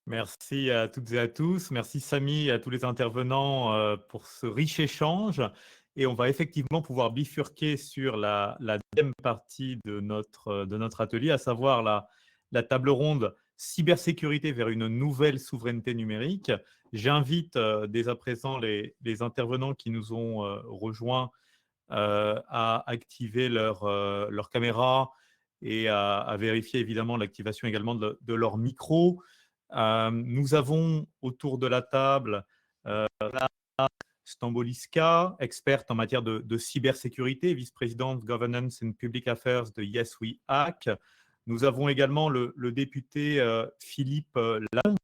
Merci à toutes et à tous. Merci Samy et à tous les intervenants pour ce riche échange. Et on va effectivement pouvoir bifurquer sur la deuxième partie de notre atelier, à savoir la table ronde cybersécurité vers une nouvelle souveraineté numérique. J'invite dès à présent les intervenants qui nous ont rejoints à activer leur caméra et à vérifier évidemment l'activation également de leur micro. Nous avons autour de la table Stamboliska, experte en matière de cybersécurité, vice-présidente Governance and Public Affairs de Yes We Hack. Nous avons également le député Philippe Lalonde,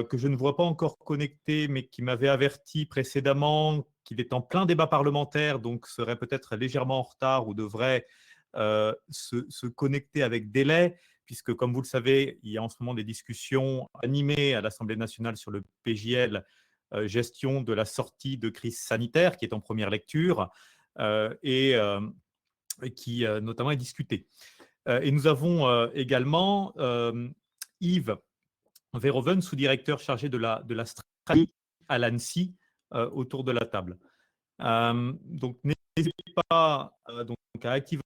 que je ne vois pas encore connecté, mais qui m'avait averti précédemment qu'il est en plein débat parlementaire, donc serait peut-être légèrement en retard ou devrait se connecter avec délai, puisque, comme vous le savez, il y a en ce moment des discussions animées à l'Assemblée nationale sur le PJL, gestion de la sortie de crise sanitaire, qui est en première lecture et qui notamment est discutée. Et nous avons également Yves Verhoeven, sous-directeur chargé de la stratégie à l'ANSSI, autour de la table. Donc, n'hésitez pas donc, à activer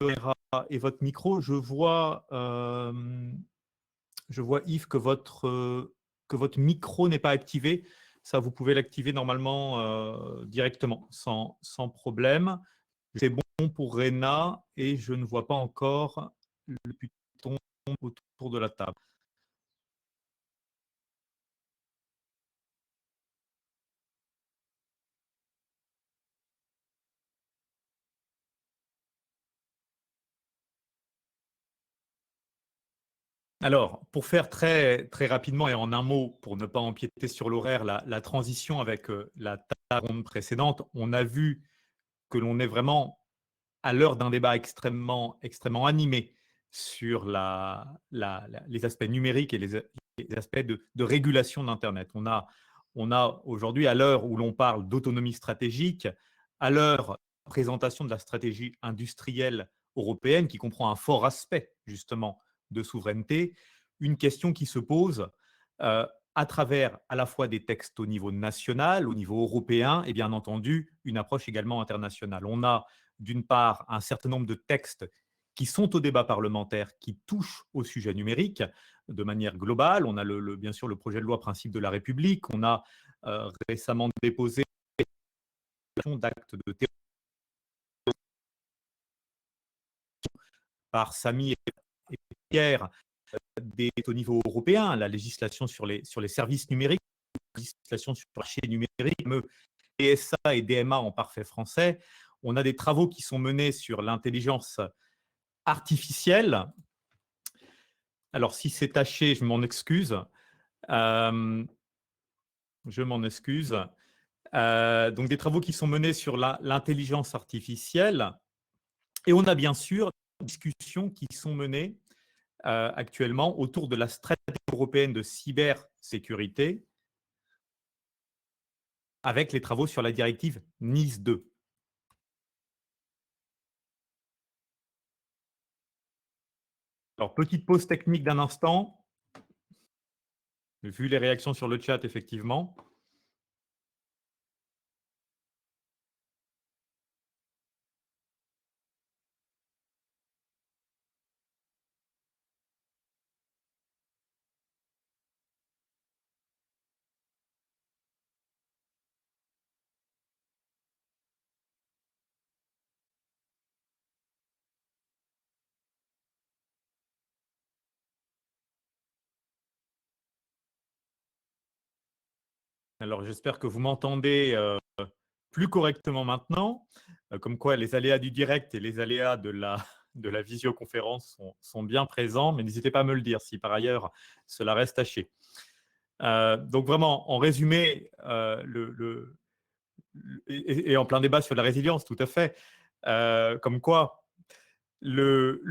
votre micro. Je vois Yves, que votre micro n'est pas activé. Ça, vous pouvez l'activer normalement directement, sans problème. C'est bon pour Réna et je ne vois pas encore le bouton autour de la table. Alors, pour faire très, très rapidement et en un mot, pour ne pas empiéter sur l'horaire, la transition avec la table ronde précédente, on a vu que l'on est vraiment à l'heure d'un débat extrêmement, extrêmement animé sur les aspects numériques et les aspects de régulation d'Internet. On a aujourd'hui, à l'heure où l'on parle d'autonomie stratégique, à l'heure de la présentation de la stratégie industrielle européenne, qui comprend un fort aspect justement de souveraineté, une question qui se pose à travers à la fois des textes au niveau national, au niveau européen, et bien entendu une approche également internationale. On a d'une part un certain nombre de textes qui sont au débat parlementaire, qui touchent au sujet numérique de manière globale. On a bien sûr le projet de loi principe de la République. On a récemment déposé d'actes de terrorisme par Samy et Pierre au niveau européen, la législation sur les services numériques, la législation sur le marché numérique, DSA et DMA en parfait français. On a des travaux qui sont menés sur l'intelligence artificielle. Alors, si c'est taché, je m'en excuse. Donc, des travaux qui sont menés sur l'intelligence artificielle. Et on a bien sûr des discussions qui sont menées actuellement autour de la stratégie européenne de cybersécurité avec les travaux sur la directive NIS 2. Alors, petite pause technique d'un instant. Vu les réactions sur le chat, effectivement. Alors, j'espère que vous m'entendez plus correctement maintenant. Comme quoi, les aléas du direct et les aléas de la visioconférence sont bien présents, mais n'hésitez pas à me le dire si par ailleurs cela reste taché. Donc vraiment, en résumé, et en plein débat sur la résilience, tout à fait, comme quoi le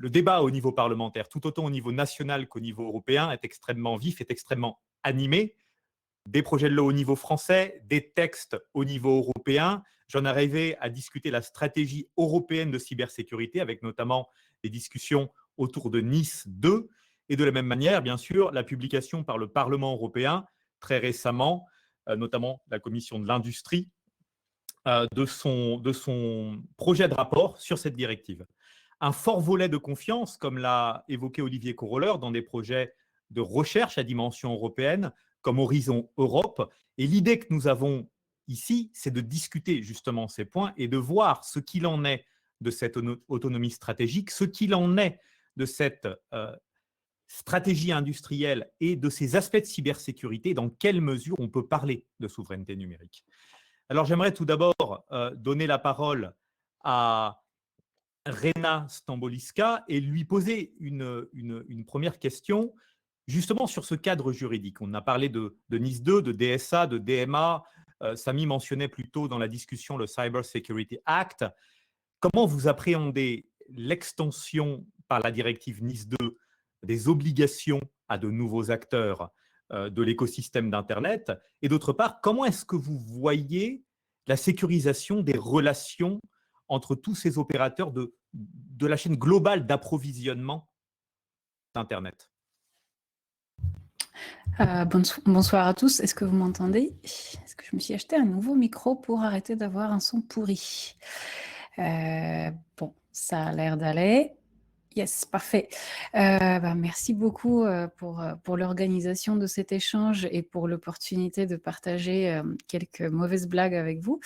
débat au niveau parlementaire, tout autant au niveau national qu'au niveau européen, est extrêmement vif, est extrêmement animé. Des projets de loi au niveau français, des textes au niveau européen. J'en arrivais à discuter la stratégie européenne de cybersécurité, avec notamment des discussions autour de Nice 2. Et de la même manière, bien sûr, la publication par le Parlement européen, très récemment, notamment la Commission de l'Industrie, de son projet de rapport sur cette directive. Un fort volet de confiance, comme l'a évoqué Olivier Corolleur, dans des projets de recherche à dimension européenne, comme Horizon Europe. Et l'idée que nous avons ici, c'est de discuter justement ces points et de voir ce qu'il en est de cette autonomie stratégique, ce qu'il en est de cette stratégie industrielle et de ces aspects de cybersécurité, dans quelle mesure on peut parler de souveraineté numérique. Alors j'aimerais tout d'abord donner la parole à Rena Stamboliska et lui poser une première question justement sur ce cadre juridique. On a parlé de NIS 2, de DSA, de DMA. Samy mentionnait plus tôt dans la discussion le Cyber Security Act. Comment vous appréhendez l'extension par la directive NIS 2 des obligations à de nouveaux acteurs de l'écosystème d'Internet? Et d'autre part, comment est-ce que vous voyez la sécurisation des relations entre tous ces opérateurs de la chaîne globale d'approvisionnement d'Internet? Bonsoir à tous. Est-ce que vous m'entendez? Est-ce que je me suis acheté un nouveau micro pour arrêter d'avoir un son pourri? Bon, ça a l'air d'aller. Yes, parfait. Merci beaucoup pour l'organisation de cet échange et pour l'opportunité de partager quelques mauvaises blagues avec vous.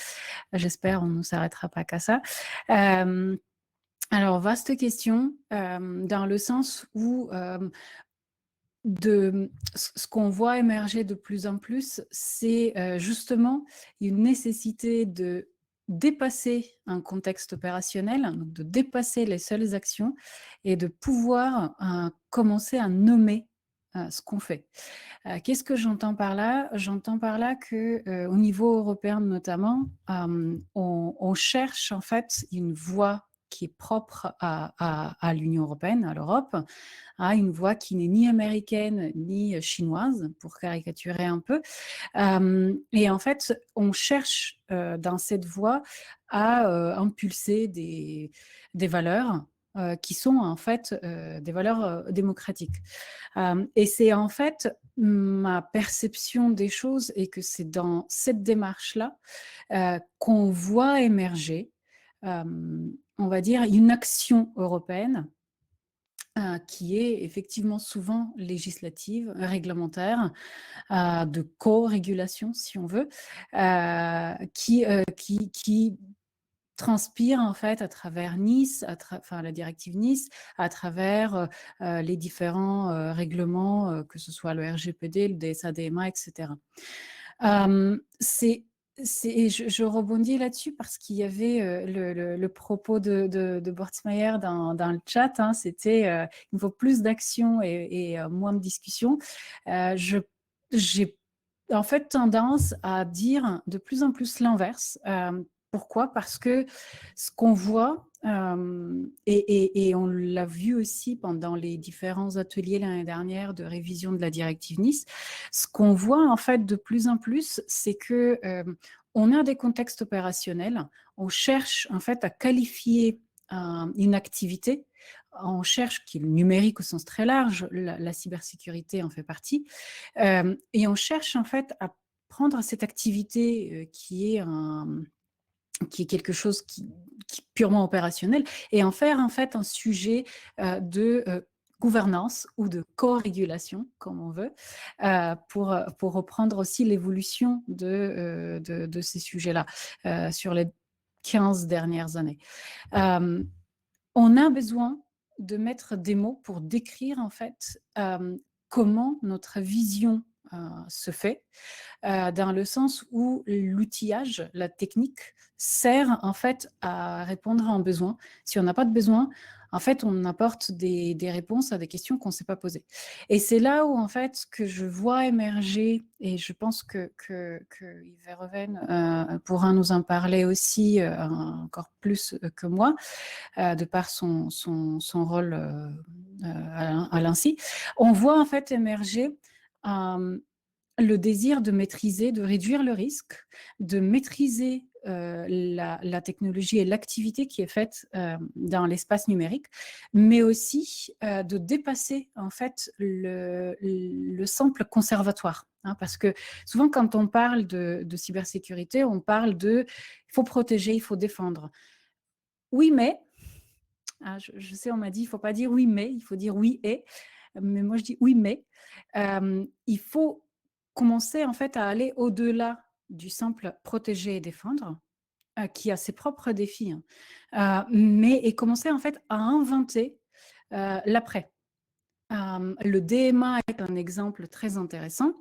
J'espère on ne s'arrêtera pas qu'à ça. Alors, vaste question, dans le sens où ce qu'on voit émerger de plus en plus, c'est justement une nécessité de dépasser un contexte opérationnel, donc de dépasser les seules actions et de pouvoir commencer à nommer ce qu'on fait. Qu'est-ce que j'entends par là? J'entends par là qu'au niveau européen notamment, on cherche en fait une voie qui est propre à l'Union européenne, à l'Europe, à une voie qui n'est ni américaine ni chinoise, pour caricaturer un peu. Et en fait, on cherche dans cette voie à impulser des valeurs qui sont en fait des valeurs démocratiques. Et c'est en fait ma perception des choses et que c'est dans cette démarche-là qu'on voit émerger on va dire, une action européenne qui est effectivement souvent législative, réglementaire, de co-régulation, si on veut, qui transpire en fait à travers Nice, la directive Nice, à travers les différents règlements, que ce soit le RGPD, le DSA-DMA, etc. Je rebondis là-dessus parce qu'il y avait le propos de Bortsmeier dans le chat, hein, c'était il faut plus d'action et moins de discussion. J'ai en fait tendance à dire de plus en plus l'inverse. Pourquoi? Parce que ce qu'on voit, et on l'a vu aussi pendant les différents ateliers l'année dernière de révision de la directive Nice, ce qu'on voit en fait de plus en plus, c'est que on a des contextes opérationnels, on cherche en fait à qualifier une activité, on cherche qui est le numérique au sens très large, la cybersécurité en fait partie, et on cherche en fait à prendre cette activité qui est quelque chose qui est purement opérationnel, et en faire en fait un sujet de gouvernance ou de co-régulation, comme on veut, pour reprendre aussi l'évolution de ces sujets-là sur les 15 dernières années. On a besoin de mettre des mots pour décrire en fait comment notre vision se fait, dans le sens où l'outillage, la technique, sert en fait à répondre à un besoin. Si on n'a pas de besoin, en fait, on apporte des réponses à des questions qu'on ne s'est pas posées. Et c'est là où, en fait, que je vois émerger, et je pense que Yves Verhoeven pourra nous en parler aussi encore plus que moi, de par son rôle à l'ANSSI, on voit en fait émerger le désir de maîtriser, de réduire le risque, de maîtriser la technologie et l'activité qui est faite dans l'espace numérique, mais aussi de dépasser en fait le simple conservatoire. Hein, parce que souvent quand on parle de cybersécurité, on parle de il faut protéger, il faut défendre. Oui, mais, je sais, on m'a dit, il ne faut pas dire oui, mais, il faut dire oui et. Mais moi, je dis oui, mais. Il faut commencer en fait à aller au-delà du simple protéger et défendre, qui a ses propres défis, hein, et commencer en fait à inventer l'après. Le DMA est un exemple très intéressant.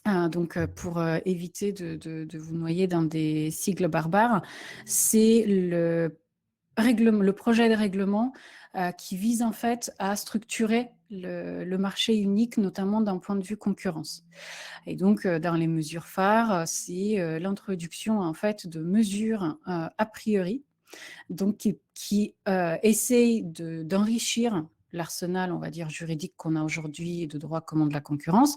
Donc, pour éviter de vous noyer dans des sigles barbares, c'est le projet de règlement qui vise en fait à structurer le marché unique, notamment d'un point de vue concurrence. Et donc, dans les mesures phares, c'est l'introduction en fait de mesures a priori, donc qui essayent d'enrichir l'arsenal, on va dire, juridique qu'on a aujourd'hui de droit commun de la concurrence,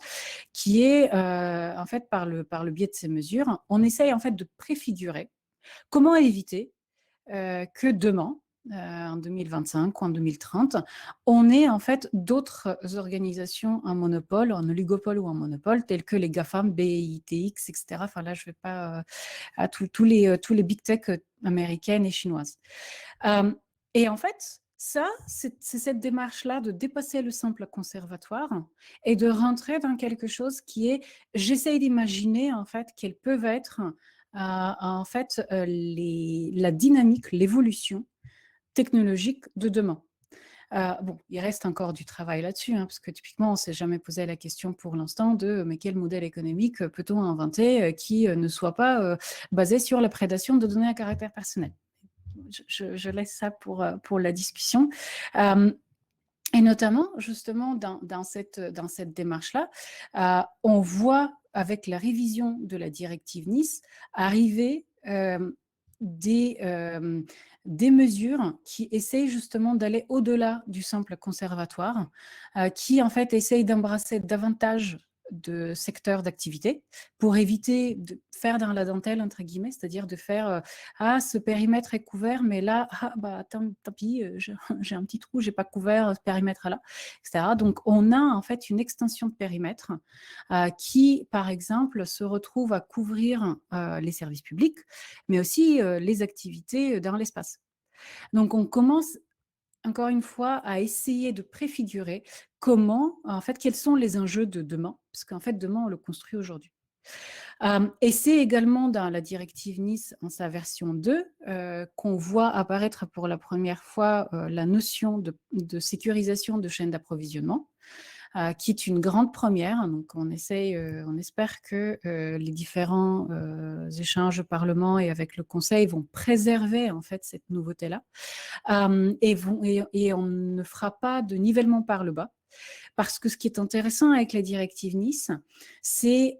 qui est en fait par le biais de ces mesures, on essaye en fait de préfigurer comment éviter que demain, en 2025 ou en 2030, on ait en fait d'autres organisations en monopole, en oligopole ou en monopole, telles que les GAFAM, BITX, etc. Enfin là, je ne vais pas à tous les big tech américaines et chinoises. Et en fait, ça, c'est cette démarche-là de dépasser le simple conservatoire et de rentrer dans quelque chose qui est, j'essaye d'imaginer en fait quelles peuvent être en fait la dynamique, l'évolution technologique de demain. Bon, il reste encore du travail là-dessus, hein, parce que typiquement, on ne s'est jamais posé la question pour l'instant de mais quel modèle économique peut-on inventer qui ne soit pas basé sur la prédation de données à caractère personnel. Je laisse ça pour la discussion. Et notamment, justement, dans cette démarche-là, on voit avec la révision de la directive Nice arriver des mesures qui essayent justement d'aller au-delà du simple conservatoire, qui en fait essayent d'embrasser davantage de secteurs d'activité pour éviter de faire dans la dentelle, entre guillemets, c'est-à-dire de faire ce périmètre est couvert, mais là, tant pis, j'ai un petit trou, j'ai pas couvert ce périmètre-là, etc. Donc, on a en fait une extension de périmètre qui, par exemple, se retrouve à couvrir les services publics, mais aussi les activités dans l'espace. Donc, on commence encore une fois, à essayer de préfigurer comment, en fait, quels sont les enjeux de demain, parce qu'en fait, demain, on le construit aujourd'hui. Et c'est également dans la directive Nice, en sa version 2, qu'on voit apparaître pour la première fois la notion de sécurisation de chaîne d'approvisionnement, qui est une grande première. Donc, on espère que les différents échanges au Parlement et avec le Conseil vont préserver en fait cette nouveauté-là, et on ne fera pas de nivellement par le bas, parce que ce qui est intéressant avec la directive Nice, c'est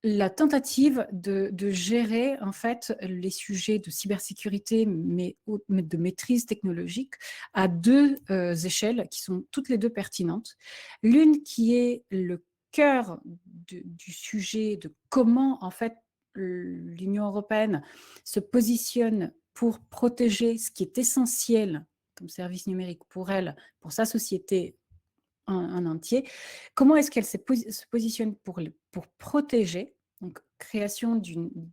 la tentative de gérer en fait les sujets de cybersécurité, mais de maîtrise technologique à deux échelles qui sont toutes les deux pertinentes. L'une qui est le cœur du sujet de comment en fait l'Union européenne se positionne pour protéger ce qui est essentiel comme service numérique pour elle, pour sa société en entier. Comment est-ce qu'elle se positionne pour protéger, donc création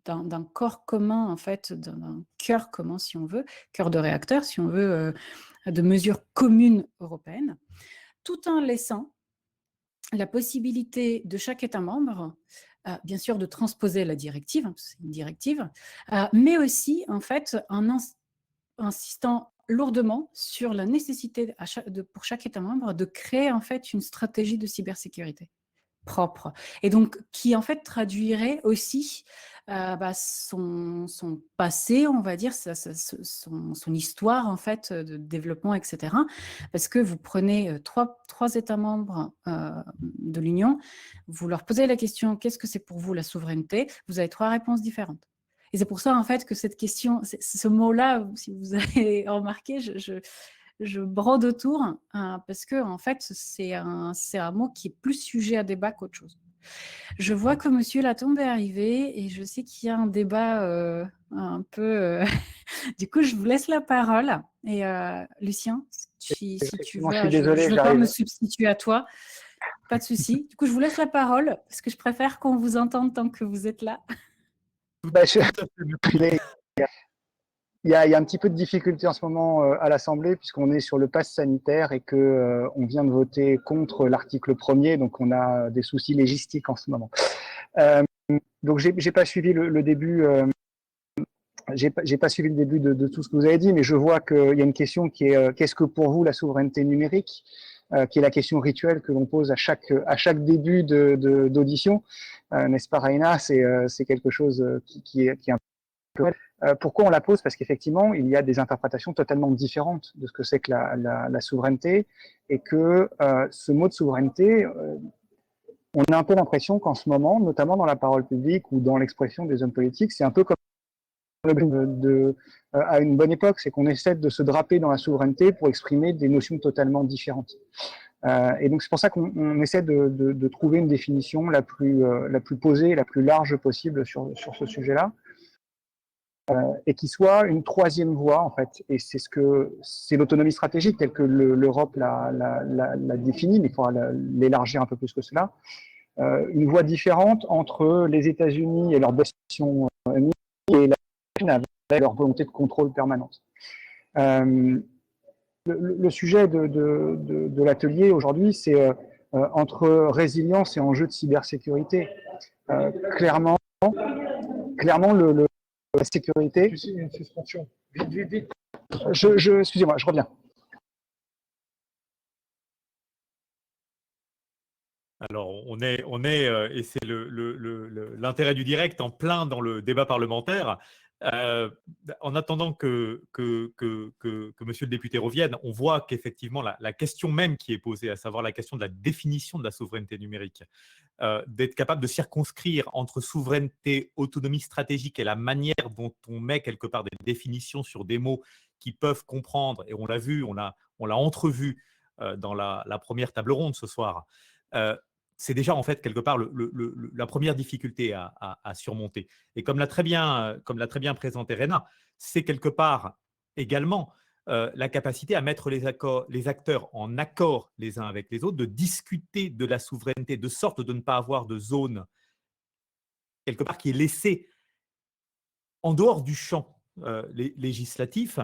d'un corps commun, en fait, d'un cœur commun, si on veut, cœur de réacteur, si on veut, de mesures communes européennes, tout en laissant la possibilité de chaque État membre, bien sûr, de transposer la directive, hein, c'est une directive, mais aussi, en fait, en insistant lourdement sur la nécessité pour chaque État membre de créer en fait une stratégie de cybersécurité propre, et donc qui en fait traduirait aussi son passé, on va dire, son histoire en fait de développement, etc. Parce que vous prenez trois États membres de l'Union, vous leur posez la question qu'est-ce que c'est pour vous la souveraineté, vous avez trois réponses différentes. Et c'est pour ça en fait que cette question, ce mot-là, si vous avez remarqué, je brode autour parce que en fait c'est un mot qui est plus sujet à débat qu'autre chose. Je vois que Monsieur Latombe est arrivé et je sais qu'il y a un débat un peu... Du coup, je vous laisse la parole. Et Lucien, si tu Effectivement, veux, je suis je désolé, ne veux pas me j'arrive. substituer à toi. Pas de souci. Du coup, je vous laisse la parole parce que je préfère qu'on vous entende tant que vous êtes là. Bah, Tout à fait. il y a un petit peu de difficulté en ce moment à l'Assemblée puisqu'on est sur le pass sanitaire et que on vient de voter contre l'article 1er, donc on a des soucis légistiques en ce moment. Donc j'ai pas suivi le début. J'ai pas suivi le début de tout ce que vous avez dit, mais je vois qu'il y a une question qui est qu'est-ce que pour vous la souveraineté numérique, qui est la question rituelle que l'on pose à chaque début d'audition, n'est-ce pas, Raina? C'est quelque chose qui est un peu. Pourquoi on la pose? Parce qu'effectivement, il y a des interprétations totalement différentes de ce que c'est que la souveraineté, et que ce mot de souveraineté, on a un peu l'impression qu'en ce moment, notamment dans la parole publique ou dans l'expression des hommes politiques, c'est un peu comme à une bonne époque, c'est qu'on essaie de se draper dans la souveraineté pour exprimer des notions totalement différentes. Et donc c'est pour ça qu'on essaie de trouver une définition la plus posée, la plus large possible sur ce sujet-là, et qui soit une troisième voie en fait. Et c'est l'autonomie stratégique telle que l'Europe l'a définie, mais il faudra l'élargir un peu plus que cela. Une voie différente entre les États-Unis et leur position et la Chine avec leur volonté de contrôle permanente. Le sujet de l'atelier aujourd'hui, c'est entre résilience et enjeu de cybersécurité. Clairement, la sécurité. Tu sais, il y a une suspension. Vite, vite, vite. Excusez-moi, je reviens. Alors, et c'est l'intérêt du direct, en plein dans le débat parlementaire. En attendant que monsieur le député revienne, on voit qu'effectivement, la question même qui est posée, à savoir la question de la définition de la souveraineté numérique, d'être capable de circonscrire entre souveraineté, autonomie stratégique et la manière dont on met quelque part des définitions sur des mots qui peuvent comprendre, et on l'a vu, on l'a entrevu dans la première table ronde ce soir, c'est déjà en fait quelque part la première difficulté à surmonter. Et comme l'a très bien présenté Rena, c'est quelque part également la capacité à mettre les acteurs en accord les uns avec les autres, de discuter de la souveraineté, de sorte de ne pas avoir de zone quelque part qui est laissée en dehors du champ législatif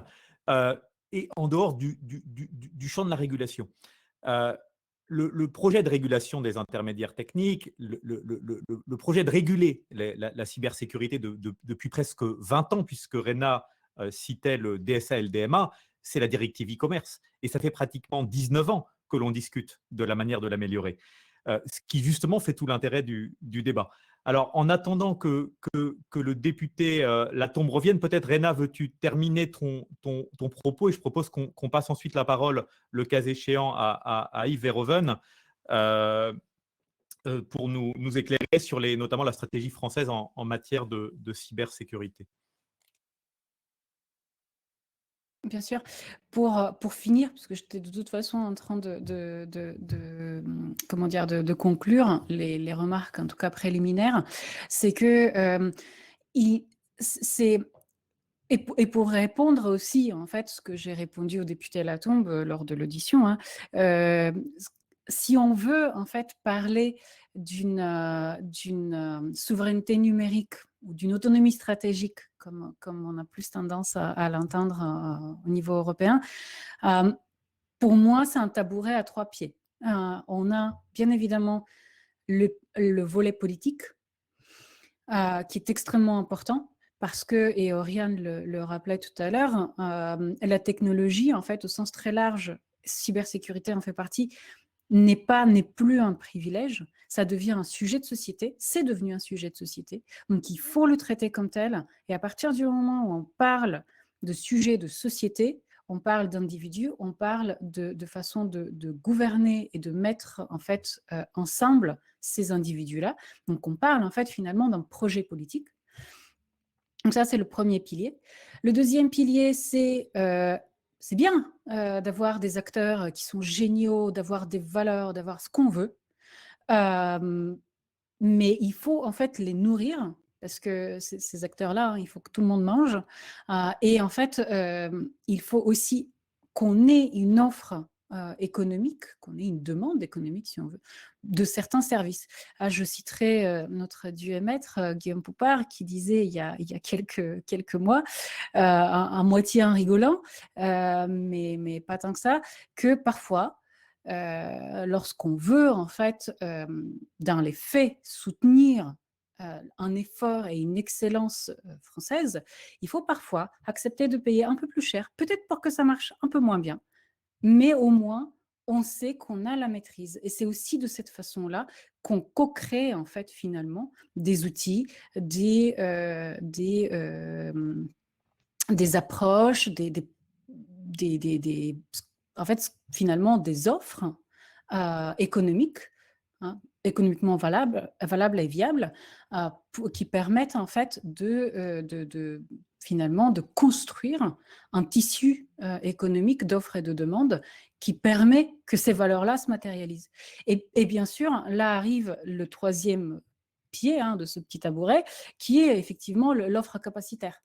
et en dehors du champ de la régulation. Le projet de régulation des intermédiaires techniques, le projet de réguler la cybersécurité depuis presque 20 ans, puisque Rena citait le DSA et le DMA, c'est la directive e-commerce. Et ça fait pratiquement 19 ans que l'on discute de la manière de l'améliorer, ce qui justement fait tout l'intérêt du débat. Alors, en attendant que le député Latombe revienne, peut-être, Rena, veux-tu terminer ton propos, et je propose qu'on passe ensuite la parole, le cas échéant, à Yves Verhoeven pour nous éclairer sur notamment la stratégie française en matière de cybersécurité. Bien sûr. Pour finir, parce que j'étais de toute façon en train comment dire, de conclure les remarques, en tout cas préliminaires, c'est que et pour répondre aussi, en fait, ce que j'ai répondu au député Latombe lors de l'audition, hein, si on veut en fait parler d'une souveraineté numérique ou d'une autonomie stratégique, comme on a plus tendance à l'entendre au niveau européen, pour moi, c'est un tabouret à 3 pieds. On a bien évidemment le volet politique, qui est extrêmement important, parce que, et Oriane le rappelait tout à l'heure, la technologie, en fait, au sens très large, cybersécurité en fait partie, n'est plus un privilège, ça devient un sujet de société, c'est devenu un sujet de société, donc il faut le traiter comme tel, et à partir du moment où on parle de sujet de société, on parle d'individus, on parle de façon de gouverner et de mettre en fait ensemble ces individus-là, donc on parle en fait finalement d'un projet politique. Donc ça, c'est le premier pilier. Le deuxième pilier, c'est bien d'avoir des acteurs qui sont géniaux, d'avoir des valeurs, d'avoir ce qu'on veut. mais il faut en fait les nourrir parce que ces acteurs-là, hein, il faut que tout le monde mange. Et en fait, il faut aussi qu'on ait une offre économique, qu'on ait une demande économique, si on veut, de certains services. Je citerai notre dieu et maître, Guillaume Poupard, qui disait il y a quelques mois, à moitié en rigolant, mais pas tant que ça, que parfois, lorsqu'on veut, en fait, dans les faits, soutenir un effort et une excellence française, il faut parfois accepter de payer un peu plus cher, peut-être pour que ça marche un peu moins bien, mais au moins, on sait qu'on a la maîtrise. Et c'est aussi de cette façon-là qu'on co-crée, en fait, finalement, des outils, des approches, en fait, finalement, des offres économiques, hein, économiquement valables et viables, qui permettent en fait finalement de construire un tissu économique d'offres et de demandes qui permet que ces valeurs-là se matérialisent. Et bien sûr, là arrive le troisième pied, hein, de ce petit tabouret, qui est effectivement l'offre capacitaire.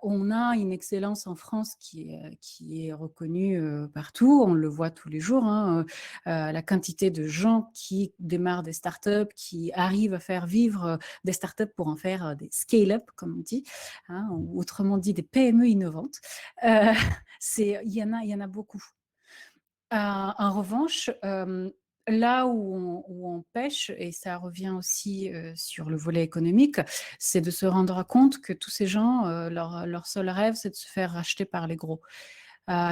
On a une excellence en France qui est reconnue partout, on le voit tous les jours, hein, la quantité de gens qui démarrent des startups, qui arrivent à faire vivre des startups pour en faire des scale-up, comme on dit, hein, ou autrement dit des PME innovantes. Il y en a beaucoup. En revanche, là où on pêche, et ça revient aussi sur le volet économique, c'est de se rendre compte que tous ces gens, leur seul rêve, c'est de se faire racheter par les gros.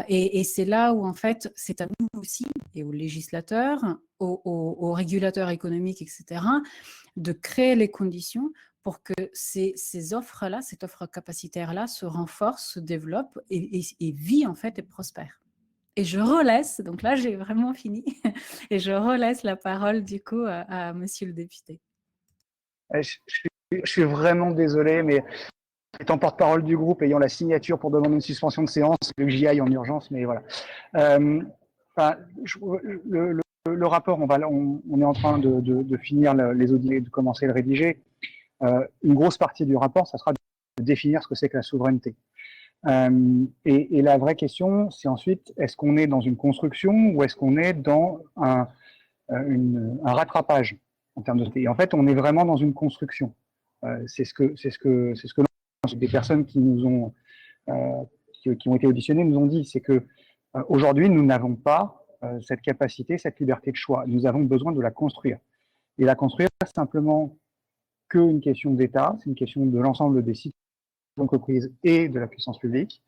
Et c'est là où, en fait, c'est à nous aussi, et aux législateurs, aux régulateurs économiques, etc., de créer les conditions pour que ces offres-là, cette offre capacitaire-là, se renforce, se développe et vit, en fait, et prospère. Et je relaisse, donc là j'ai vraiment fini, et je relaisse la parole du coup à monsieur le député. Je suis vraiment désolé, mais étant porte-parole du groupe, ayant la signature pour demander une suspension de séance, que j'y aille en urgence, mais voilà. Le rapport, on est en train de finir les audits et de commencer à le rédiger. Une grosse partie du rapport, ça sera de définir ce que c'est que la souveraineté. Et la vraie question, c'est ensuite, est-ce qu'on est dans une construction ou est-ce qu'on est dans un rattrapage en termes de. Et en fait, on est vraiment dans une construction. C'est ce que des personnes qui nous ont qui ont été auditionnées nous ont dit, c'est que aujourd'hui, nous n'avons pas cette capacité, cette liberté de choix. Nous avons besoin de la construire. Et la construire, c'est simplement qu'une question d'État, c'est une question de l'ensemble des sites d'entreprise et de la puissance publique.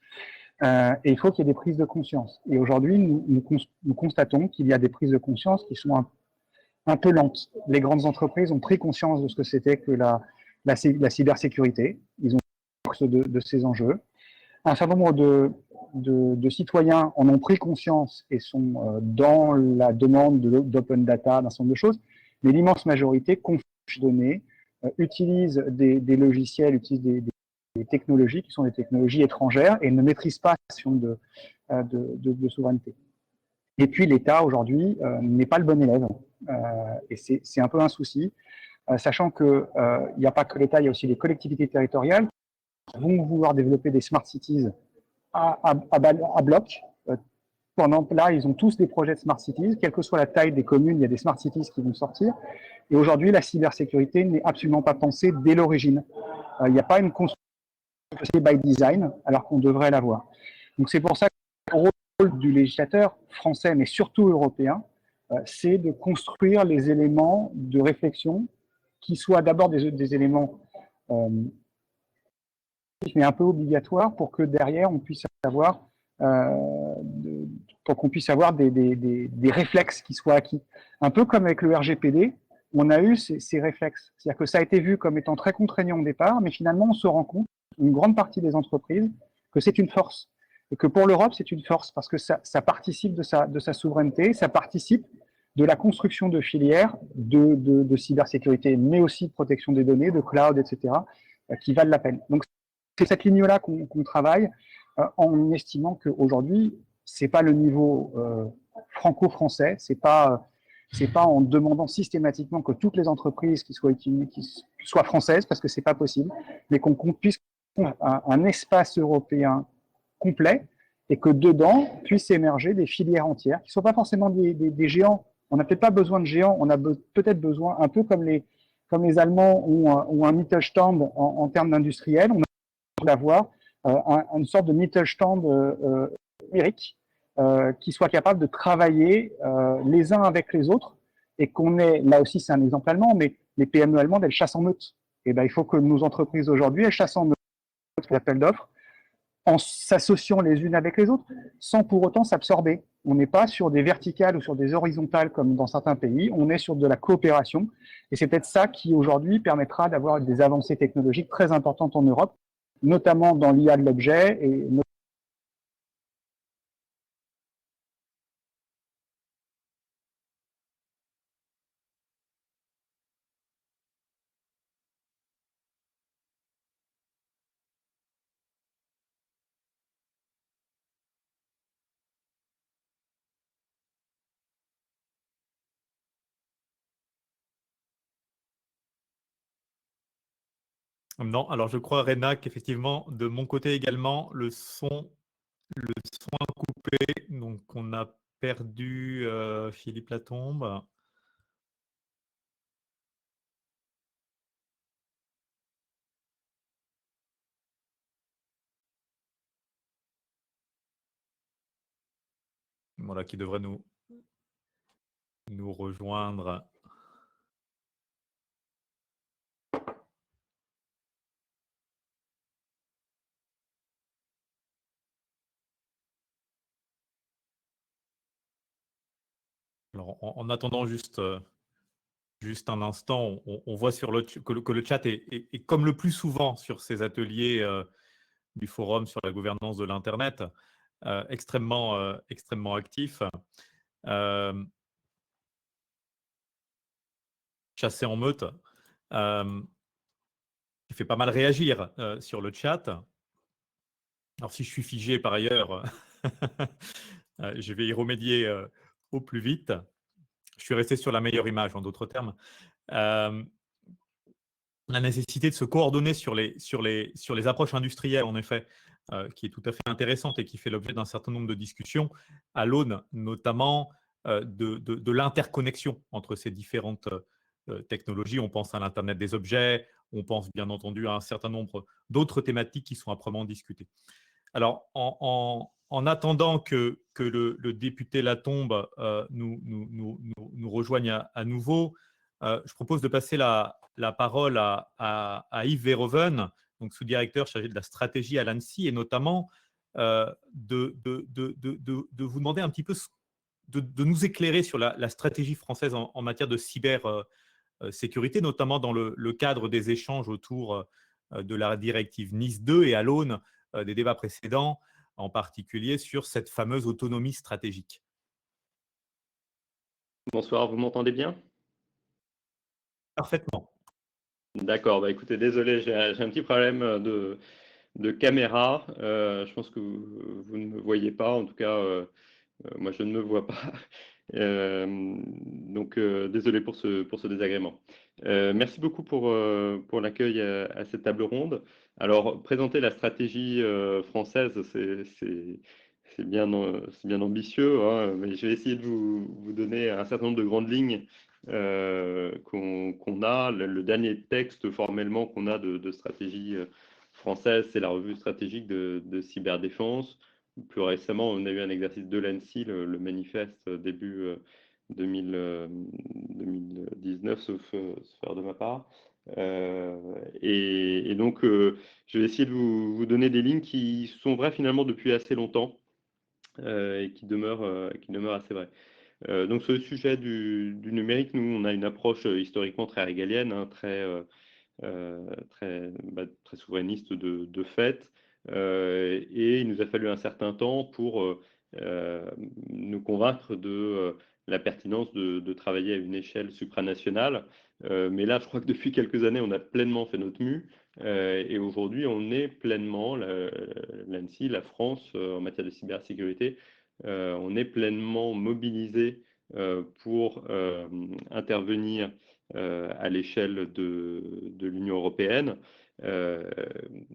Et il faut qu'il y ait des prises de conscience. Et aujourd'hui, nous constatons qu'il y a des prises de conscience qui sont un peu lentes. Les grandes entreprises ont pris conscience de ce que c'était que la cybersécurité. Ils ont conscience de ces enjeux. Un certain nombre de citoyens en ont pris conscience et sont dans la demande d'open data, d'un certain nombre de choses. Mais l'immense majorité confie des données, utilise des logiciels, utilise des technologies qui sont des technologies étrangères et ne maîtrisent pas la question de souveraineté. Et puis l'État aujourd'hui n'est pas le bon élève et c'est un peu un souci, sachant que il n'y a pas que l'État, il y a aussi les collectivités territoriales qui vont vouloir développer des smart cities à bloc. Pendant là, ils ont tous des projets de smart cities, quelle que soit la taille des communes, il y a des smart cities qui vont sortir. Et aujourd'hui, la cybersécurité n'est absolument pas pensée dès l'origine. Il n'y a pas une construction by design, alors qu'on devrait l'avoir. Donc c'est pour ça que le rôle du législateur français, mais surtout européen, c'est de construire les éléments de réflexion qui soient d'abord des éléments mais un peu obligatoires pour que derrière on puisse avoir des réflexes qui soient acquis. Un peu comme avec le RGPD, on a eu ces réflexes. C'est-à-dire que ça a été vu comme étant très contraignant au départ, mais finalement on se rend compte, une grande partie des entreprises, que c'est une force. Et que pour l'Europe, c'est une force parce que ça participe de sa souveraineté, ça participe de la construction de filières de cybersécurité, mais aussi de protection des données, de cloud, etc., qui valent la peine. Donc, c'est cette ligne-là qu'on travaille en estimant qu'aujourd'hui, c'est pas le niveau franco-français, c'est pas C'est pas en demandant systématiquement que toutes les entreprises qui soient françaises, parce que c'est pas possible, mais qu'on puisse un espace européen complet et que dedans puissent émerger des filières entières qui ne soient pas forcément des géants. On n'a peut-être pas besoin de géants, on a peut-être besoin, un peu comme les Allemands ont un Mittelstand en termes d'industriel, on a d'avoir une sorte de Mittelstand numérique qui soit capable de travailler les uns avec les autres et qu'on ait, là aussi c'est un exemple allemand, mais les PME allemandes, elles chassent en meute. Et ben, il faut que nos entreprises aujourd'hui, elles chassent en meute, l'appel d'offres, en s'associant les unes avec les autres, sans pour autant s'absorber. On n'est pas sur des verticales ou sur des horizontales comme dans certains pays, on est sur de la coopération. Et c'est peut-être ça qui, aujourd'hui, permettra d'avoir des avancées technologiques très importantes en Europe, notamment dans l'IA de l'objet et Non, alors je crois, Rena, qu'effectivement, de mon côté également, le son a coupé, donc on a perdu Philippe Latombe. Voilà, qui devrait nous rejoindre. Alors, en attendant juste un instant, on voit sur que le chat est, comme le plus souvent sur ces ateliers du forum sur la gouvernance de l'Internet, extrêmement actif. Chassé en meute, qui fait pas mal réagir sur le chat. Alors, si je suis figé par ailleurs, je vais y remédier au plus vite. Je suis resté sur la meilleure image, en d'autres termes. La nécessité de se coordonner sur les approches industrielles, en effet, qui est tout à fait intéressante et qui fait l'objet d'un certain nombre de discussions, à l'aune notamment de l'interconnexion entre ces différentes technologies. On pense à l'Internet des objets, on pense bien entendu à un certain nombre d'autres thématiques qui sont âprement discutées. Alors, en attendant que le député Latombe nous rejoigne à nouveau, je propose de passer la parole à Yves Verhoeven, donc sous-directeur chargé de la stratégie à l'ANSSI, et notamment de vous demander un petit peu de nous éclairer sur la stratégie française en matière de cybersécurité, notamment dans le cadre des échanges autour de la directive NIS 2 et à l'aune des débats précédents, en particulier sur cette fameuse autonomie stratégique. Bonsoir, vous m'entendez bien? Parfaitement. D'accord, bah écoutez, désolé, j'ai un petit problème de caméra. Je pense que vous ne me voyez pas, en tout cas, moi je ne me vois pas. Donc, désolé pour ce désagrément. Merci beaucoup pour l'accueil à cette table ronde. Alors, présenter la stratégie française, c'est bien ambitieux, hein, mais je vais essayer de vous donner un certain nombre de grandes lignes qu'on a. Le dernier texte formellement qu'on a de stratégie française, c'est la revue stratégique de cyberdéfense. Plus récemment, on a eu un exercice de l'ANSSI, le manifeste début 2019, sauf erreur de ma part. Et donc, je vais essayer de vous donner des lignes qui sont vraies finalement depuis assez longtemps et qui demeurent assez vraies. Donc, sur le sujet du numérique, nous, on a une approche historiquement très régalienne, hein, très souverainiste de fait. Et il nous a fallu un certain temps pour nous convaincre de la pertinence de travailler à une échelle supranationale. Mais là, je crois que depuis quelques années, on a pleinement fait notre mue. Et aujourd'hui, on est pleinement, l'ANSSI, la France, en matière de cybersécurité, on est pleinement mobilisé pour intervenir à l'échelle de l'Union européenne.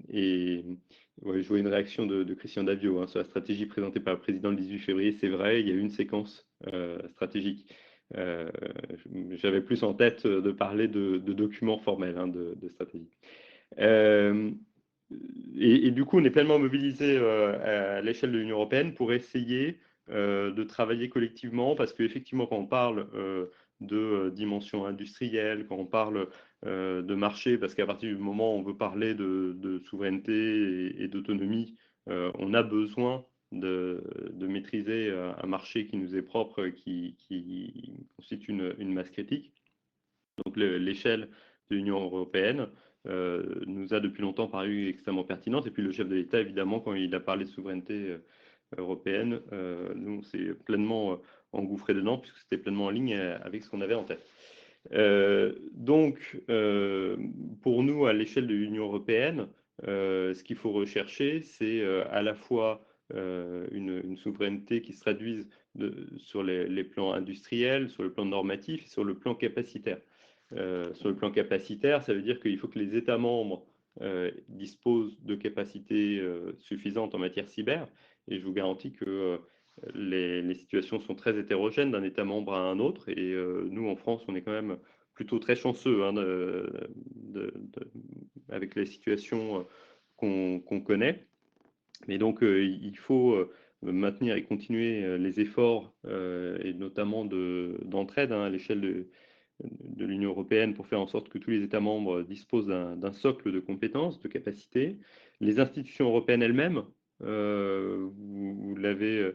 Et ouais, je vois une réaction de Christian Davio sur la stratégie présentée par le président le 18 février. C'est vrai, il y a eu une séquence stratégique. J'avais plus en tête de parler de documents formels, de stratégie. Et du coup, on est pleinement mobilisé à l'échelle de l'Union européenne pour essayer de travailler collectivement, parce qu'effectivement, quand on parle de dimension industrielle, quand on parle de marché, parce qu'à partir du moment où on veut parler de souveraineté et d'autonomie, on a besoin de maîtriser un marché qui nous est propre, qui constitue une masse critique. Donc l'échelle de l'Union européenne nous a depuis longtemps paru extrêmement pertinente. Et puis le chef de l'État, évidemment, quand il a parlé de souveraineté européenne, nous, on s'est pleinement engouffré dedans, puisque c'était pleinement en ligne avec ce qu'on avait en tête. Donc, pour nous, à l'échelle de l'Union européenne, ce qu'il faut rechercher, c'est à la fois une souveraineté qui se traduise sur les plans industriels, sur le plan normatif et sur le plan capacitaire. Sur le plan capacitaire, ça veut dire qu'il faut que les États membres disposent de capacités suffisantes en matière cyber. Et je vous garantis que les situations sont très hétérogènes d'un État membre à un autre. Et nous, en France, on est quand même plutôt très chanceux avec les situations qu'on connaît. Mais donc, il faut maintenir et continuer les efforts, et notamment d'entraide à l'échelle de l'Union européenne, pour faire en sorte que tous les États membres disposent d'un socle de compétences, de capacités. Les institutions européennes elles-mêmes, vous l'avez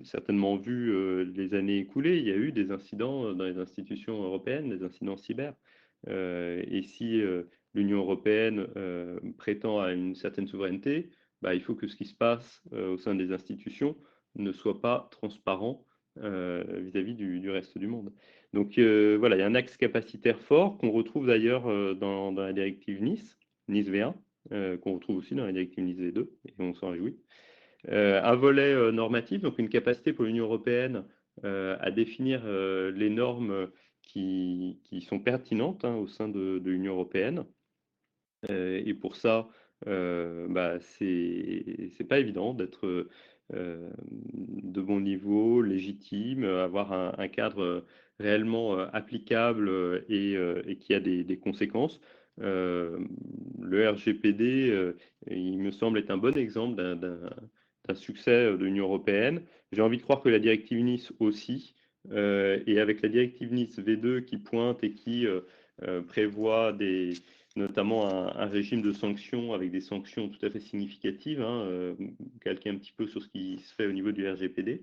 certainement vu les années écoulées, il y a eu des incidents dans les institutions européennes, des incidents cyber. Et si l'Union européenne prétend à une certaine souveraineté, il faut que ce qui se passe au sein des institutions ne soit pas transparent vis-à-vis du reste du monde. Donc voilà, il y a un axe capacitaire fort qu'on retrouve d'ailleurs dans la directive Nice V1, qu'on retrouve aussi dans la directive Nice V2, et on s'en réjouit. Un volet normatif, donc une capacité pour l'Union européenne à définir les normes qui sont pertinentes au sein de l'Union européenne. Et pour ça, c'est pas évident d'être de bon niveau, légitime, avoir un cadre réellement applicable et qui a des conséquences. Le RGPD, il me semble, est un bon exemple d'un succès de l'Union européenne. J'ai envie de croire que la directive Nice aussi, et avec la directive Nice V2 qui pointe et qui prévoit notamment un régime de sanctions avec des sanctions tout à fait significatives, calqué un petit peu sur ce qui se fait au niveau du RGPD,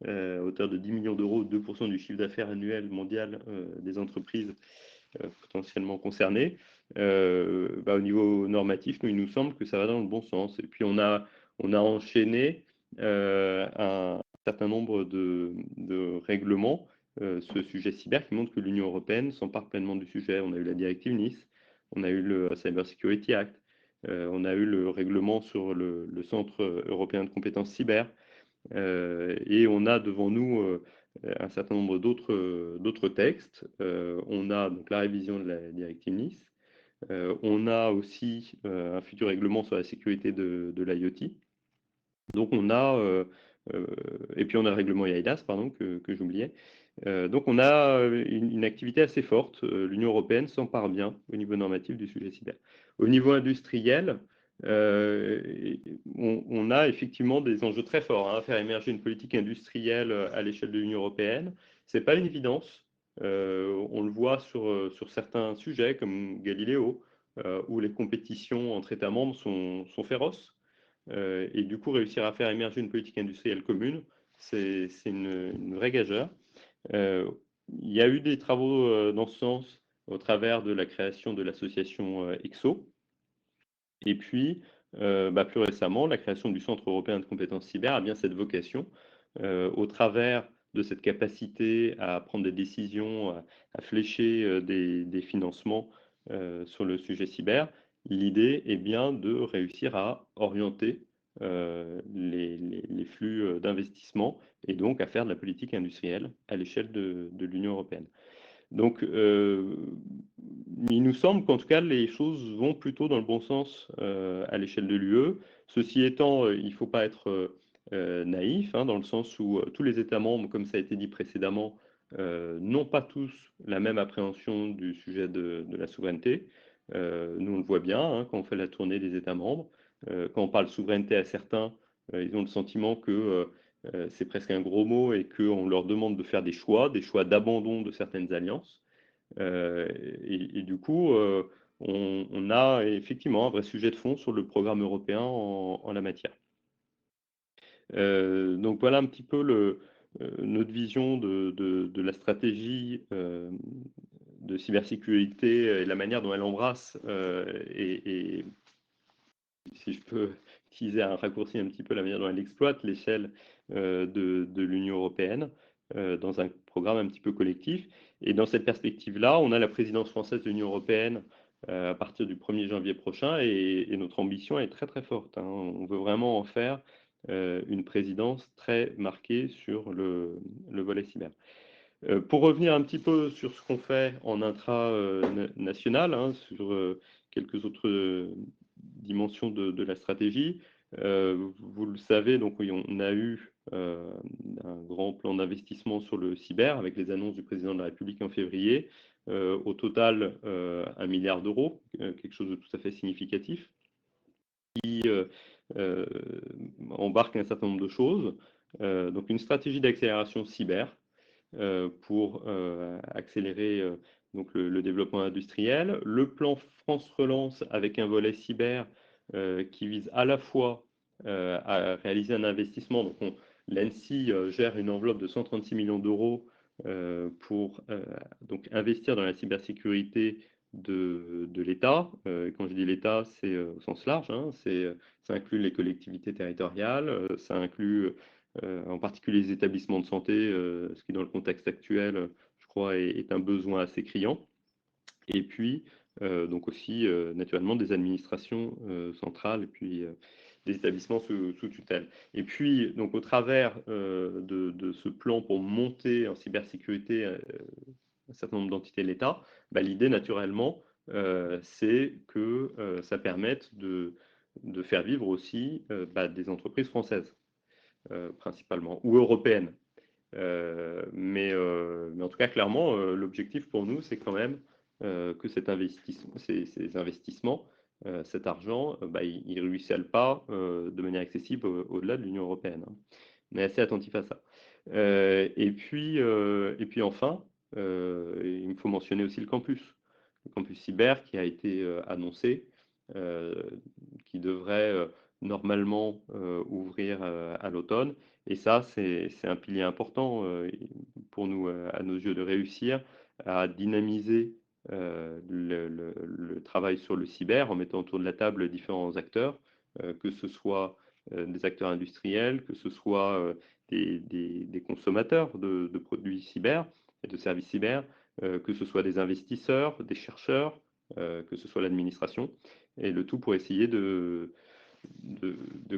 à hauteur de 10 millions d'euros, 2% du chiffre d'affaires annuel mondial des entreprises potentiellement concernées. Au niveau normatif, il nous semble que ça va dans le bon sens. Et puis on a enchaîné un certain nombre de règlements, ce sujet cyber, qui montre que l'Union européenne s'empare pleinement du sujet. On a eu la directive Nice, on a eu le Cyber Security Act, on a eu le règlement sur le Centre européen de compétences cyber, et on a devant nous un certain nombre d'autres textes. On a donc la révision de la directive Nice, on a aussi un futur règlement sur la sécurité de l'IoT. Donc on a, et puis on a le règlement eIDAS, pardon, que j'oubliais. Donc on a une activité assez forte. L'Union européenne s'empare bien au niveau normatif du sujet cyber. Au niveau industriel, on a effectivement des enjeux très forts à faire émerger une politique industrielle à l'échelle de l'Union européenne. Ce n'est pas une évidence. On le voit sur certains sujets comme Galileo, où les compétitions entre États membres sont féroces. Et du coup, réussir à faire émerger une politique industrielle commune, c'est une vraie gageure. Il y a eu des travaux dans ce sens au travers de la création de l'association EXO. Et puis, plus récemment, la création du Centre européen de compétences cyber a bien cette vocation, au travers de cette capacité à prendre des décisions, à flécher des financements sur le sujet cyber. L'idée est bien de réussir à orienter les flux d'investissement et donc à faire de la politique industrielle à l'échelle de l'Union européenne. Donc, il nous semble qu'en tout cas, les choses vont plutôt dans le bon sens à l'échelle de l'UE. Ceci étant, il ne faut pas être naïf, hein, dans le sens où tous les États membres, comme ça a été dit précédemment, n'ont pas tous la même appréhension du sujet de la souveraineté. Nous, on le voit bien hein, quand on fait la tournée des États membres. Quand on parle souveraineté à certains, ils ont le sentiment que c'est presque un gros mot et qu'on leur demande de faire des choix d'abandon de certaines alliances. Et du coup, on a effectivement un vrai sujet de fond sur le programme européen en la matière. Donc voilà un petit peu notre vision de la stratégie de cybersécurité et la manière dont elle embrasse et si je peux utiliser un raccourci un petit peu la manière dont elle exploite l'échelle de l'Union européenne dans un programme un petit peu collectif. Et dans cette perspective-là, on a la présidence française de l'Union européenne à partir du 1er janvier prochain et notre ambition est très très forte. Hein. On veut vraiment en faire une présidence très marquée sur le volet cyber. Pour revenir un petit peu sur ce qu'on fait en intra-national, hein, sur quelques autres dimensions de la stratégie, vous le savez, donc oui, on a eu un grand plan d'investissement sur le cyber avec les annonces du président de la République en février. Au total, 1 milliard d'euros, quelque chose de tout à fait significatif, qui embarque un certain nombre de choses. Donc une stratégie d'accélération cyber, pour accélérer donc le développement industriel. Le plan France Relance avec un volet cyber qui vise à la fois à réaliser un investissement. Donc l'ANSSI gère une enveloppe de 136 millions d'euros pour donc investir dans la cybersécurité de l'État. Quand je dis l'État, c'est au sens large, hein, ça inclut les collectivités territoriales, ça inclut en particulier les établissements de santé, ce qui dans le contexte actuel, je crois, est un besoin assez criant. Et puis, donc aussi, naturellement, des administrations centrales et puis des établissements sous tutelle. Et puis, donc, au travers de ce plan pour monter en cybersécurité un certain nombre d'entités de l'État, bah, l'idée, naturellement, c'est que ça permette de faire vivre aussi bah, des entreprises françaises. Principalement, ou européenne. Mais en tout cas, clairement, l'objectif pour nous, c'est quand même que ces investissements, cet argent, bah, il ne ruisselle pas de manière excessive au-delà de l'Union européenne. Hein. On est assez attentif à ça. Et puis enfin, il me faut mentionner aussi le campus cyber qui a été annoncé, qui devrait normalement ouvrir à l'automne. Et ça, c'est un pilier important pour nous, à nos yeux, de réussir à dynamiser le travail sur le cyber en mettant autour de la table différents acteurs, que ce soit des acteurs industriels, que ce soit des consommateurs de produits cyber et de services cyber, que ce soit des investisseurs, des chercheurs, que ce soit l'administration, et le tout pour essayer de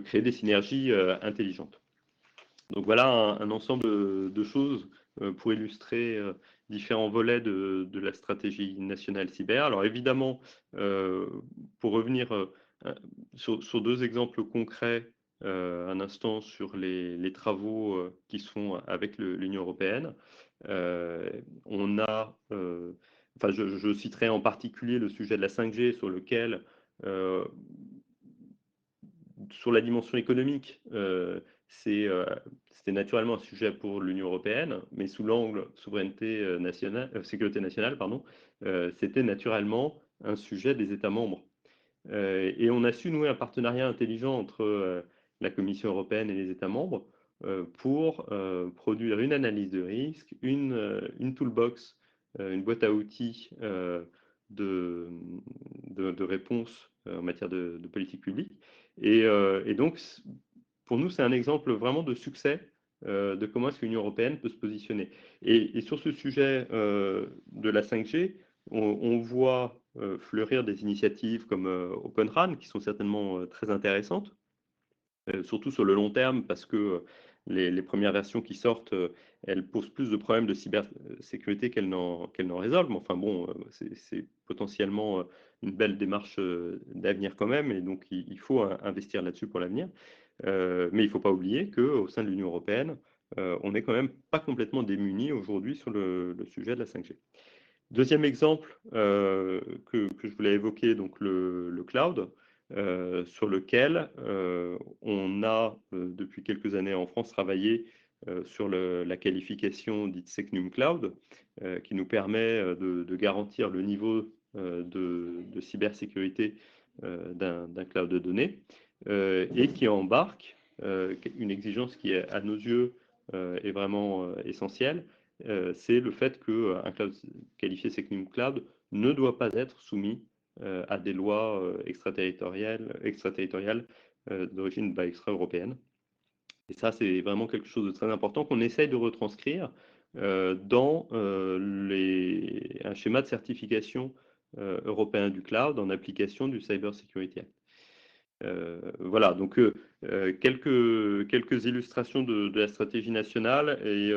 créer des synergies intelligentes. Donc voilà un ensemble de choses pour illustrer différents volets de la stratégie nationale cyber. Alors évidemment, pour revenir sur deux exemples concrets, un instant sur les travaux qui se font avec l'Union européenne, on a, enfin je citerai en particulier le sujet de la 5G sur lequel sur la dimension économique, c'était naturellement un sujet pour l'Union européenne, mais sous l'angle souveraineté nationale, sécurité nationale, pardon, c'était naturellement un sujet des États membres. Et on a su nouer un partenariat intelligent entre la Commission européenne et les États membres pour produire une analyse de risque, une toolbox, une boîte à outils de réponse en matière de politique publique. Et donc, pour nous, c'est un exemple vraiment de succès de comment est-ce que l'Union européenne peut se positionner. Et sur ce sujet de la 5G, on voit fleurir des initiatives comme Open RAN, qui sont certainement très intéressantes, surtout sur le long terme, parce que les premières versions qui sortent, elles posent plus de problèmes de cybersécurité qu'elles n'en résolvent. Mais enfin bon, c'est potentiellement une belle démarche d'avenir quand même, et donc il faut investir là-dessus pour l'avenir. Mais il ne faut pas oublier qu'au sein de l'Union européenne, on n'est quand même pas complètement démunis aujourd'hui sur le sujet de la 5G. Deuxième exemple que je voulais évoquer, donc le cloud, sur lequel on a depuis quelques années en France travaillé sur la qualification dite Secnum Cloud, qui nous permet de garantir le niveau de cybersécurité d'un cloud de données, et qui embarque une exigence qui est à nos yeux est vraiment essentielle, c'est le fait qu'un cloud qualifié Secnum Cloud ne doit pas être soumis à des lois extraterritoriales d'origine extra-européenne. Et ça, c'est vraiment quelque chose de très important qu'on essaye de retranscrire dans un schéma de certification européen du cloud en application du Cyber Security Act. Voilà, donc quelques illustrations de la stratégie nationale. Et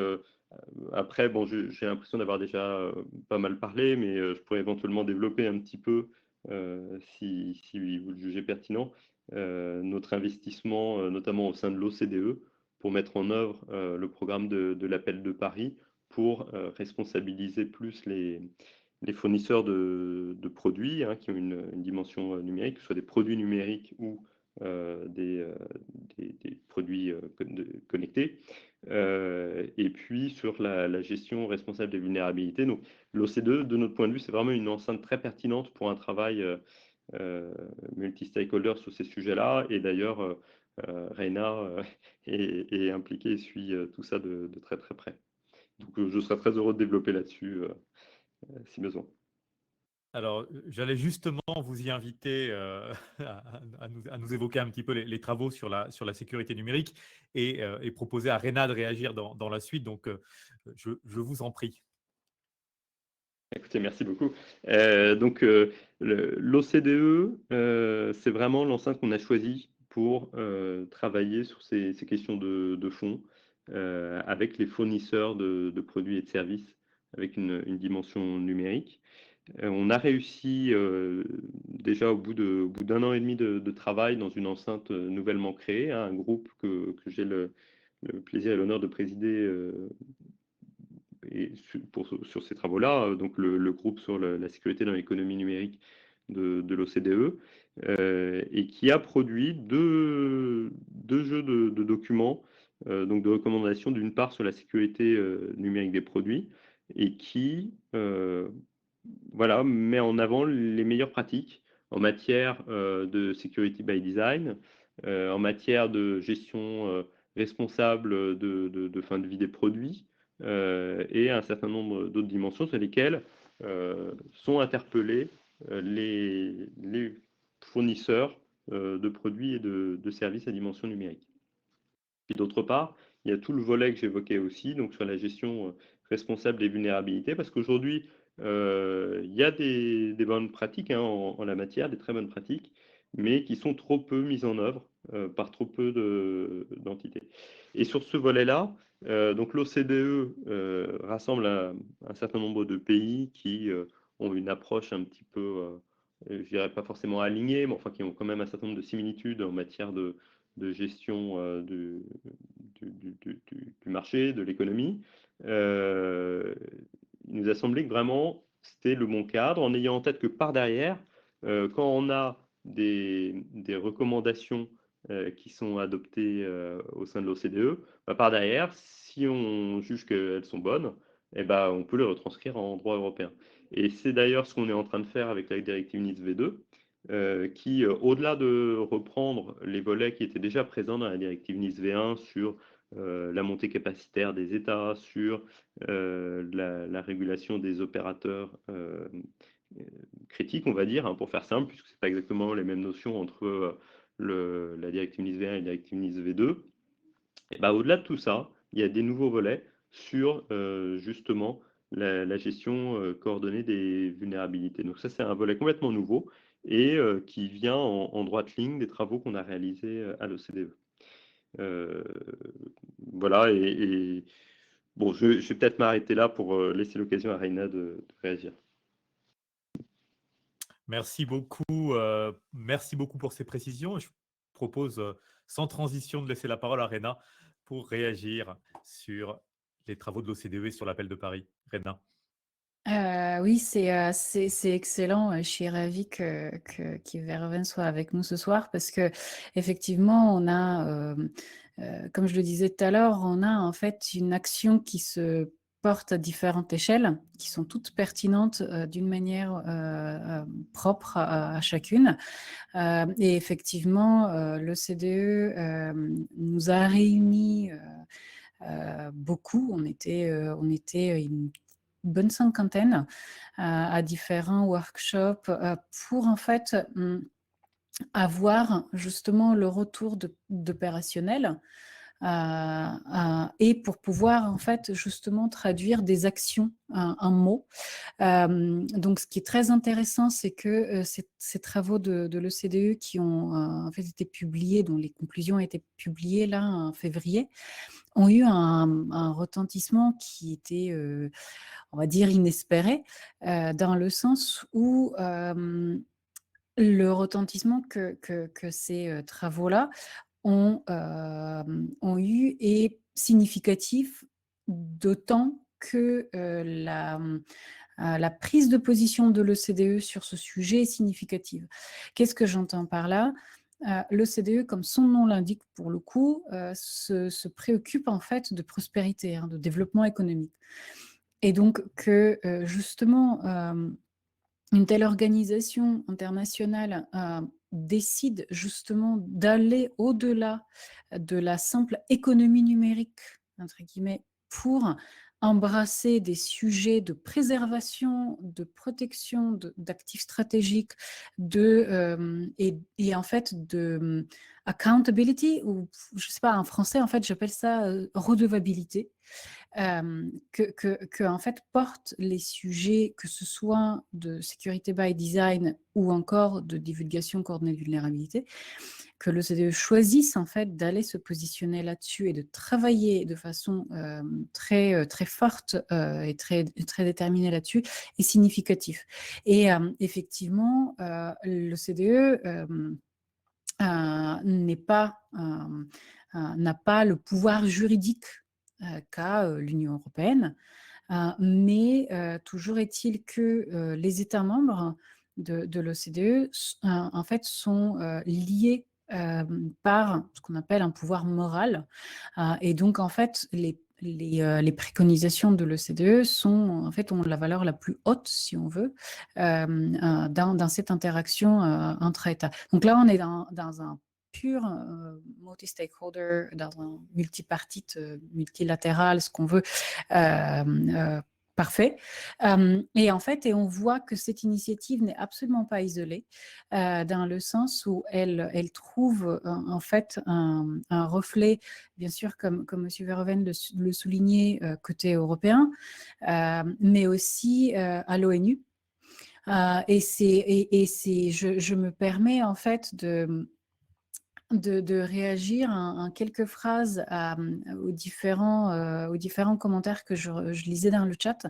après, bon, j'ai l'impression d'avoir déjà pas mal parlé, mais je pourrais éventuellement développer un petit peu, si vous le jugez pertinent, notre investissement, notamment au sein de l'OCDE, pour mettre en œuvre le programme de l'appel de Paris, pour responsabiliser plus les fournisseurs de produits qui ont une dimension numérique, que ce soit des produits numériques ou des produits connectés. Et puis sur la gestion responsable des vulnérabilités. Donc l'OCDE, de notre point de vue, c'est vraiment une enceinte très pertinente pour un travail multi-stakeholder sur ces sujets-là. Et d'ailleurs, Reina est impliquée et suit tout ça de très très près. Donc je serais très heureux de développer là-dessus si besoin. Alors, j'allais justement vous y inviter à nous évoquer un petit peu les travaux sur la sécurité numérique et proposer à Reina de réagir dans la suite. Donc, je vous en prie. Écoutez, merci beaucoup. Donc, l'OCDE, c'est vraiment l'enceinte qu'on a choisie pour travailler sur ces questions de fond avec les fournisseurs de produits et de services avec une dimension numérique. On a réussi déjà au bout d'un an et demi de travail dans une enceinte nouvellement créée, un groupe que j'ai le plaisir et l'honneur de présider sur ces travaux-là, donc le groupe sur la sécurité dans l'économie numérique de l'OCDE, et qui a produit deux jeux de documents, donc de recommandations, d'une part sur la sécurité numérique des produits, et qui voilà, met en avant les meilleures pratiques en matière de security by design, en matière de gestion responsable de fin de vie des produits, et un certain nombre d'autres dimensions sur lesquelles sont interpellés les fournisseurs de produits et de services à dimension numérique. Puis d'autre part, il y a tout le volet que j'évoquais aussi, donc sur la gestion responsable des vulnérabilités, parce qu'aujourd'hui, il y a des bonnes pratiques en la matière, des très bonnes pratiques, mais qui sont trop peu mises en œuvre par trop peu d'entités. Et sur ce volet-là, donc l'OCDE rassemble un certain nombre de pays qui ont une approche un petit peu, je dirais pas forcément alignée, mais enfin qui ont quand même un certain nombre de similitudes en matière de gestion du marché, de l'économie. Il nous a semblé que vraiment c'était le bon cadre, en ayant en tête que par derrière, quand on a des recommandations qui sont adoptées au sein de l'OCDE, par derrière, si on juge qu'elles sont bonnes, eh ben, on peut les retranscrire en droit européen. Et c'est d'ailleurs ce qu'on est en train de faire avec la directive NIS-V2, qui, au-delà de reprendre les volets qui étaient déjà présents dans la directive NIS V1 sur la montée capacitaire des États, sur la régulation des opérateurs critiques, on va dire, pour faire simple, puisque ce n'est pas exactement les mêmes notions entre la directive NIS V1 et la directive NIS V2. Et ben, au-delà de tout ça, il y a des nouveaux volets sur justement la gestion coordonnée des vulnérabilités. Donc ça, c'est un volet complètement nouveau et qui vient en droite ligne des travaux qu'on a réalisés à l'OCDE. Voilà, bon, je vais peut-être m'arrêter là pour laisser l'occasion à Reina de réagir. Merci beaucoup pour ces précisions. Je propose sans transition de laisser la parole à Reina pour réagir sur les travaux de l'OCDE et sur l'appel de Paris. Reina. Oui, c'est excellent. Je suis ravie qu'Verven soit avec nous ce soir parce que effectivement, on a, comme je le disais tout à l'heure, on a en fait une action qui se porte à différentes échelles, qui sont toutes pertinentes d'une manière propre à chacune. Et effectivement, l'OCDE nous a réunis beaucoup. On était une bonne cinquantaine à différents workshops pour en fait avoir justement le retour d'opérationnel et pour pouvoir en fait justement traduire des actions en mots. Donc ce qui est très intéressant, c'est que ces travaux de l'OCDE qui ont en fait été publiés, dont les conclusions ont été publiées là en février, ont eu un retentissement qui était, on va dire, inespéré, dans le sens où le retentissement que ces travaux-là ont eu est significatif, d'autant que la prise de position de l'OCDE sur ce sujet est significative. Qu'est-ce que j'entends par là ? L'OCDE, comme son nom l'indique pour le coup, se préoccupe en fait de prospérité, de développement économique. Et donc que justement, une telle organisation internationale décide justement d'aller au-delà de la simple économie numérique, entre guillemets, pour embrasser des sujets de préservation, de protection d'actifs stratégiques, et en fait de accountability, ou je ne sais pas, en français, en fait, j'appelle ça redevabilité. Que en fait portent les sujets, que ce soit de sécurité by design ou encore de divulgation coordonnée de vulnérabilité, que l'OCDE choisisse en fait d'aller se positionner là-dessus et de travailler de façon très forte et très déterminée là-dessus est significatif. Et effectivement, l'OCDE n'a pas le pouvoir juridique qu'a l'Union européenne, mais toujours est-il que les États membres de l'OCDE en fait sont liés par ce qu'on appelle un pouvoir moral, et donc en fait les préconisations de l'OCDE ont la valeur la plus haute, si on veut, dans cette interaction entre États. Donc là, on est dans un pur multi-stakeholder, dans un multipartite, multilatéral, ce qu'on veut, parfait. Et en fait, on voit que cette initiative n'est absolument pas isolée, dans le sens où elle trouve en fait un reflet, bien sûr, comme M. Verhoeven le soulignait, côté européen, mais aussi à l'ONU. Et je me permets en fait de réagir en quelques phrases aux différents commentaires que je lisais dans le chat.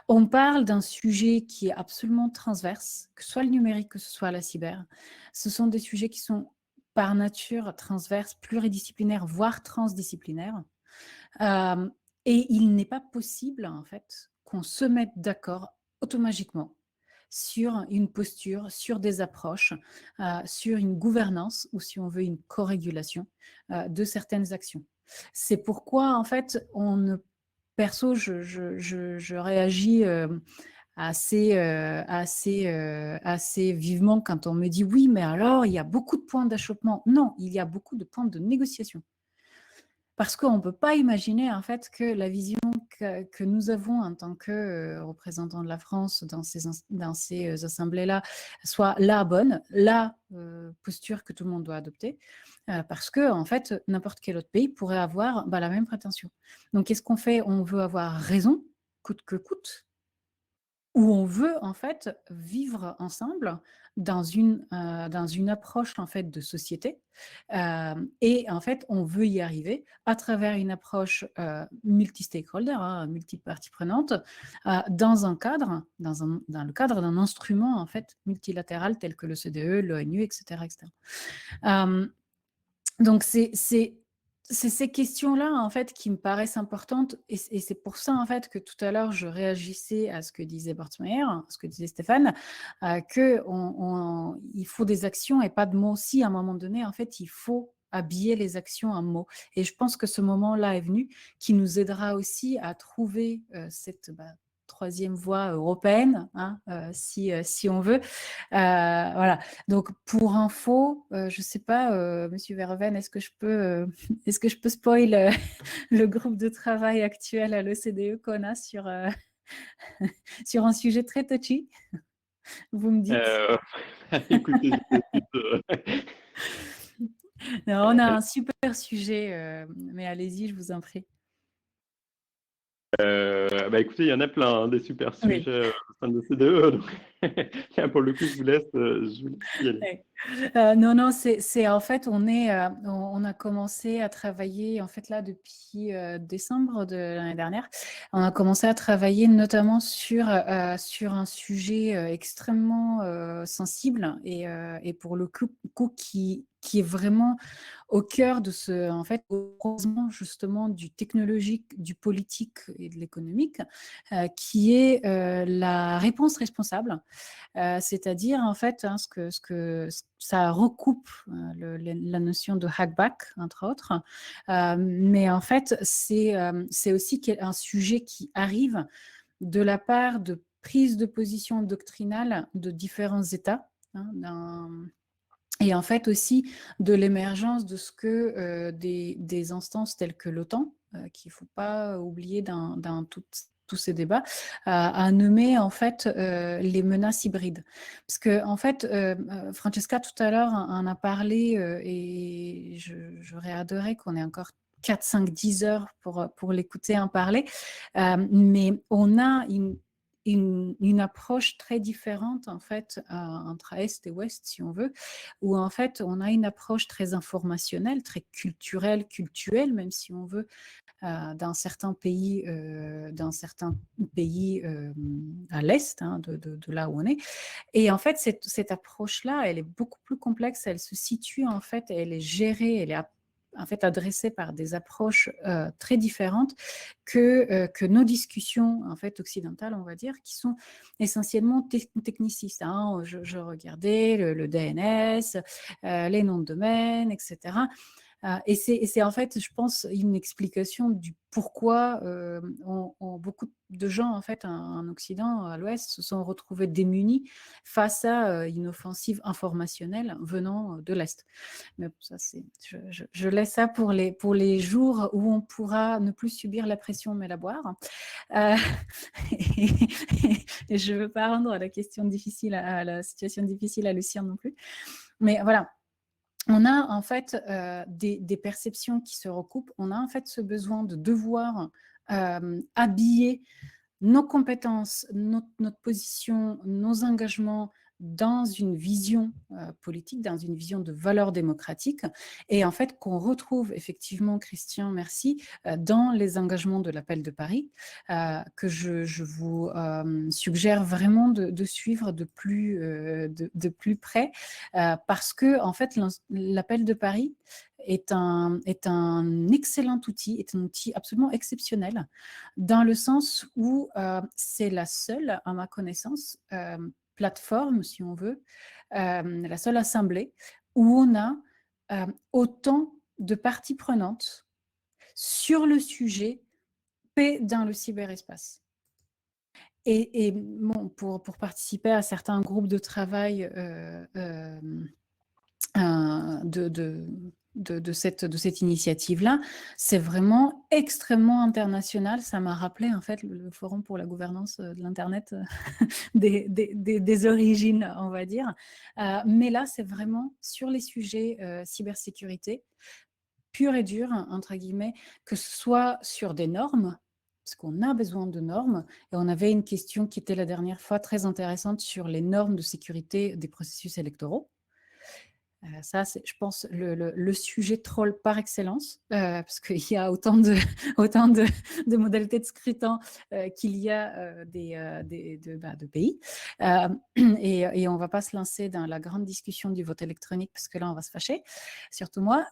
On parle d'un sujet qui est absolument transverse, que ce soit le numérique, que ce soit la cyber. Ce sont des sujets qui sont par nature transverses, pluridisciplinaires, voire transdisciplinaires. Et il n'est pas possible, en fait, qu'on se mette d'accord automatiquement sur une posture, sur des approches, sur une gouvernance ou, si on veut, une co-régulation de certaines actions. C'est pourquoi, en fait, perso, je réagis assez vivement quand on me dit « oui, mais alors, il y a beaucoup de points d'achoppement ». Non, il y a beaucoup de points de négociation. Parce qu'on ne peut pas imaginer en fait que la vision que nous avons en tant que représentants de la France dans ces assemblées-là soit la bonne, la posture que tout le monde doit adopter, parce que en fait, n'importe quel autre pays pourrait avoir la même prétention. Donc, qu'est-ce qu'on fait ? On veut avoir raison, coûte que coûte, où on veut en fait vivre ensemble dans une approche en fait de société, et en fait on veut y arriver à travers une approche multi-stakeholder, hein, multi-parties prenantes, dans le cadre d'un instrument en fait multilatéral tel que le CDE, l'ONU, etc., etc. Donc c'est ces questions-là en fait qui me paraissent importantes, et c'est pour ça en fait que tout à l'heure je réagissais à ce que disait Bortmeyer, ce que disait Stéphane, que il faut des actions et pas de mots. Si à un moment donné en fait il faut habiller les actions en mots, et je pense que ce moment-là est venu, qui nous aidera aussi à trouver cette troisième voie européenne, hein, si on veut. Voilà. Donc pour info, je sais pas, Monsieur Verhoeven, est-ce que je peux spoil le groupe de travail actuel à l'OCDE qu'on a sur sur un sujet très touchy? Vous me dites. Écoutez, Non, on a un super sujet, mais allez-y, je vous en prie. écoutez, il y en a plein, hein, des super Oui. sujets au sein de CDE. Donc, pour le coup, je vous laisse y aller. Non, c'est en fait, on a commencé à travailler en fait là depuis décembre de l'année dernière. On a commencé à travailler notamment sur un sujet extrêmement sensible, et pour le coup qui est vraiment au cœur de en fait, au croisement justement du technologique, du politique et de l'économique, qui est la réponse responsable. C'est-à-dire en fait, hein, ça recoupe la notion de hackback, entre autres, mais en fait c'est aussi un sujet qui arrive de la part de prises de position doctrinales de différents États, hein, et en fait aussi de l'émergence de ce que des instances telles que l'OTAN, qu'il ne faut pas oublier dans tous ces débats, à nommer en fait les menaces hybrides. Parce que en fait, Francesca tout à l'heure en a parlé, et j'aurais adoré qu'on ait encore 4, 5, 10 heures pour l'écouter en parler, mais on a une approche très différente en fait entre Est et Ouest, si on veut, où en fait on a une approche très informationnelle, très culturelle, même si on veut, dans certains pays à l'Est, hein, de là où on est. Et en fait cette approche-là, elle est beaucoup plus complexe, elle se situe en fait, elle est gérée, elle est en fait adressée par des approches très différentes que nos discussions en fait occidentales, on va dire, qui sont essentiellement technicistes, hein. Je regardais le DNS, les noms de domaine, etc. Et c'est en fait, je pense, une explication du pourquoi beaucoup de gens en fait en Occident, à l'Ouest, se sont retrouvés démunis face à une offensive informationnelle venant de l'Est. Mais ça, je laisse ça pour les jours où on pourra ne plus subir la pression mais la boire. Et je ne veux pas rendre la question difficile à la situation difficile à Lucien non plus. Mais voilà. On a en fait des perceptions qui se recoupent. On a en fait ce besoin de devoir habiller nos compétences, notre position, nos engagements dans une vision politique, dans une vision de valeurs démocratiques, et en fait qu'on retrouve effectivement, Christian, merci, dans les engagements de l'appel de Paris, que je vous suggère vraiment de suivre de plus près, parce que en fait l'appel de Paris est un excellent outil, est un outil absolument exceptionnel, dans le sens où c'est la seule, à ma connaissance, plateforme, si on veut, la seule assemblée où on a autant de parties prenantes sur le sujet paix dans le cyberespace. Et bon, pour participer à certains groupes de travail de cette initiative-là, c'est vraiment extrêmement international. Ça m'a rappelé en fait le Forum pour la gouvernance de l'Internet des origines, on va dire. Mais là, c'est vraiment sur les sujets cybersécurité, pure et dure, entre guillemets, que ce soit sur des normes parce qu'on a besoin de normes. Et on avait une question qui était la dernière fois très intéressante sur les normes de sécurité des processus électoraux. Ça, c'est, je pense, le sujet troll par excellence, parce qu'il y a autant de modalités de scrutin qu'il y a de pays. Et on ne va pas se lancer dans la grande discussion du vote électronique, parce que là, on va se fâcher, surtout moi.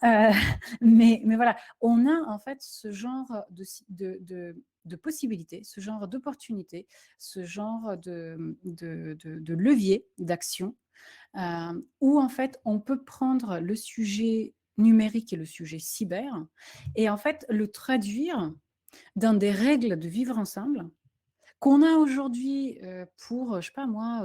Mais voilà, on a en fait ce genre de possibilités, ce genre d'opportunités, ce genre de levier d'action où en fait on peut prendre le sujet numérique et le sujet cyber et en fait le traduire dans des règles de vivre ensemble qu'on a aujourd'hui pour, je sais pas moi,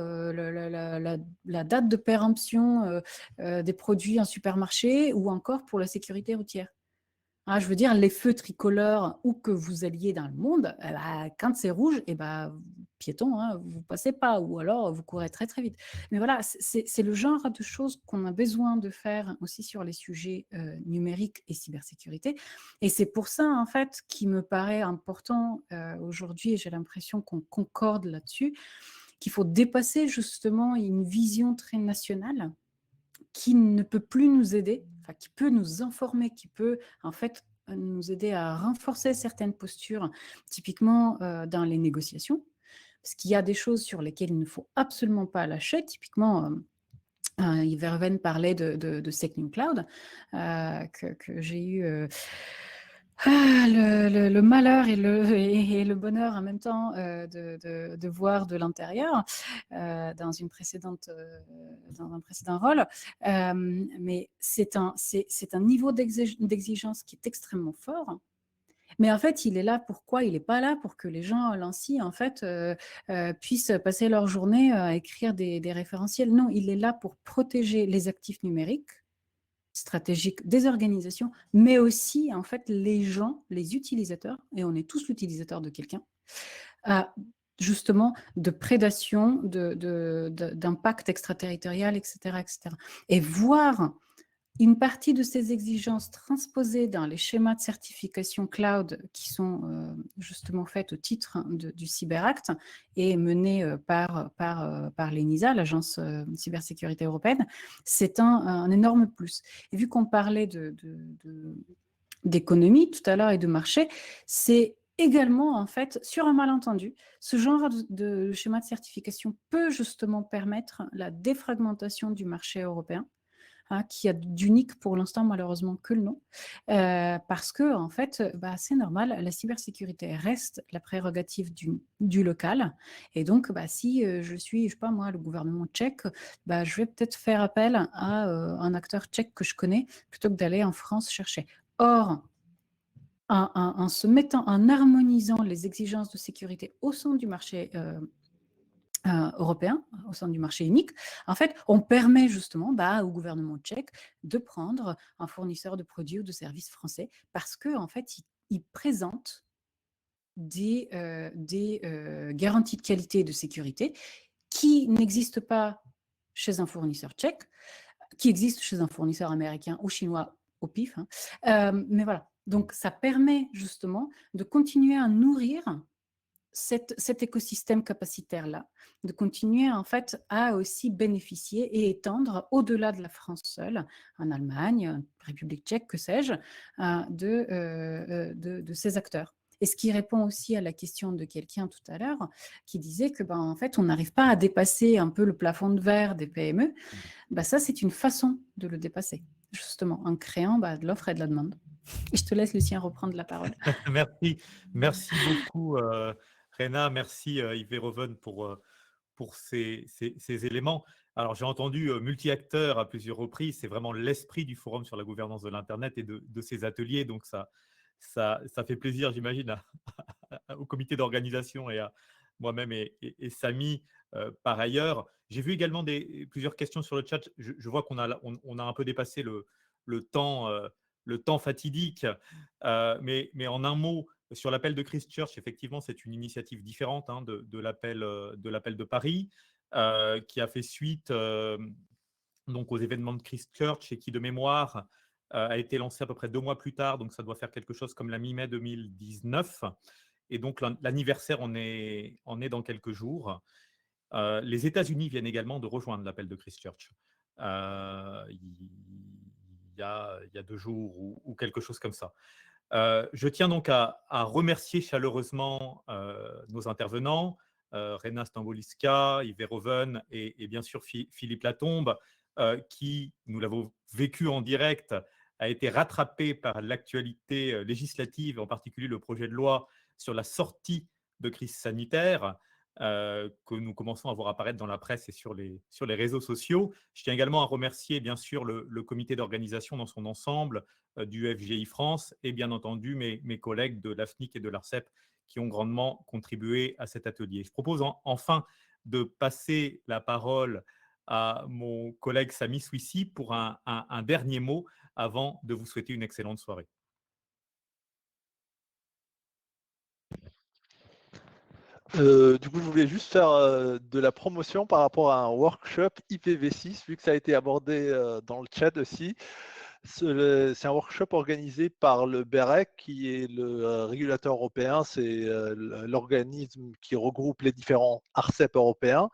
la date de péremption des produits en supermarché ou encore pour la sécurité routière. Ah, je veux dire, les feux tricolores, où que vous alliez dans le monde, quand c'est rouge, piéton, hein, vous passez pas, ou alors vous courez très très vite. Mais voilà, c'est le genre de choses qu'on a besoin de faire aussi sur les sujets numériques et cybersécurité. Et c'est pour ça, en fait, qu'il me paraît important aujourd'hui, et j'ai l'impression qu'on concorde là-dessus, qu'il faut dépasser justement une vision très nationale qui ne peut plus nous aider, enfin, qui peut nous informer, qui peut en fait nous aider à renforcer certaines postures, typiquement dans les négociations, parce qu'il y a des choses sur lesquelles il ne faut absolument pas lâcher, typiquement Verven parlait de Second Cloud, que j'ai eu le malheur et le bonheur en même temps de voir de l'intérieur dans un précédent rôle. Mais c'est un niveau d'exigence qui est extrêmement fort. Mais en fait, il est là pourquoi? Il n'est pas là pour que les gens l'ancient, en fait, puissent passer leur journée à écrire des référentiels. Non, il est là pour protéger les actifs numériques stratégiques des organisations, mais aussi, en fait, les gens, les utilisateurs, et on est tous l'utilisateur de quelqu'un, justement, de prédation, d'impact extraterritorial, etc., etc. Et voir une partie de ces exigences transposées dans les schémas de certification cloud qui sont justement faites au titre du Cyberact et menées par l'ENISA, l'Agence cybersécurité européenne, c'est un énorme plus. Et vu qu'on parlait d'économie tout à l'heure et de marché, c'est également, en fait, sur un malentendu, ce genre de schéma de certification peut justement permettre la défragmentation du marché européen, qui a d'unique pour l'instant malheureusement que le nom, parce que en fait, c'est normal, la cybersécurité reste la prérogative du local, et donc si je suis, je sais pas moi, le gouvernement tchèque, je vais peut-être faire appel à un acteur tchèque que je connais plutôt que d'aller en France chercher. Or, en harmonisant les exigences de sécurité au sein du marché européen, au sein du marché unique, en fait, on permet justement au gouvernement tchèque de prendre un fournisseur de produits ou de services français parce que en fait, il présente des garanties de qualité et de sécurité qui n'existent pas chez un fournisseur tchèque, qui existent chez un fournisseur américain ou chinois au pif. Mais voilà, donc ça permet justement de continuer à nourrir cet écosystème capacitaire-là, de continuer en fait à aussi bénéficier et étendre au-delà de la France seule, en Allemagne, République tchèque, que sais-je, de ces acteurs. Et ce qui répond aussi à la question de quelqu'un tout à l'heure, qui disait que en fait, on n'arrive pas à dépasser un peu le plafond de verre des PME. Ça, c'est une façon de le dépasser, justement, en créant de l'offre et de la demande. Et je te laisse, Lucien, reprendre la parole. Merci beaucoup, Rena. Merci, Yves Verhoeven, pour ces éléments. Alors, j'ai entendu multi-acteurs à plusieurs reprises. C'est vraiment l'esprit du Forum sur la gouvernance de l'Internet et de ces ateliers. Donc, ça fait plaisir, j'imagine, au comité d'organisation et à moi-même et Samy par ailleurs. J'ai vu également plusieurs questions sur le chat. Je vois qu'on a un peu dépassé le temps fatidique. Mais en un mot, sur l'appel de Christchurch, effectivement, c'est une initiative différente de l'appel de Paris, qui a fait suite donc aux événements de Christchurch et qui, de mémoire, a été lancé à peu près 2 mois plus tard. Donc, ça doit faire quelque chose comme la mi-mai 2019. Et donc, l'anniversaire en est dans quelques jours. Les États-Unis viennent également de rejoindre l'appel de Christchurch. Il y a 2 jours ou quelque chose comme ça. Je tiens donc à remercier chaleureusement nos intervenants, Rena Stamboliska, Yves Verhoeven et bien sûr Philippe Latombe, qui, nous l'avons vécu en direct, a été rattrapé par l'actualité législative, en particulier le projet de loi sur la sortie de crise sanitaire, que nous commençons à voir apparaître dans la presse et sur les réseaux sociaux. Je tiens également à remercier bien sûr le comité d'organisation dans son ensemble, du FGI France et bien entendu mes collègues de l'AFNIC et de l'ARCEP qui ont grandement contribué à cet atelier. Je propose enfin de passer la parole à mon collègue Sami Souissi pour un dernier mot avant de vous souhaiter une excellente soirée. Du coup, je voulais juste faire de la promotion par rapport à un workshop IPv6, vu que ça a été abordé dans le chat aussi. C'est un workshop organisé par le BEREC, qui est le régulateur européen. C'est l'organisme qui regroupe les différents ARCEP européens.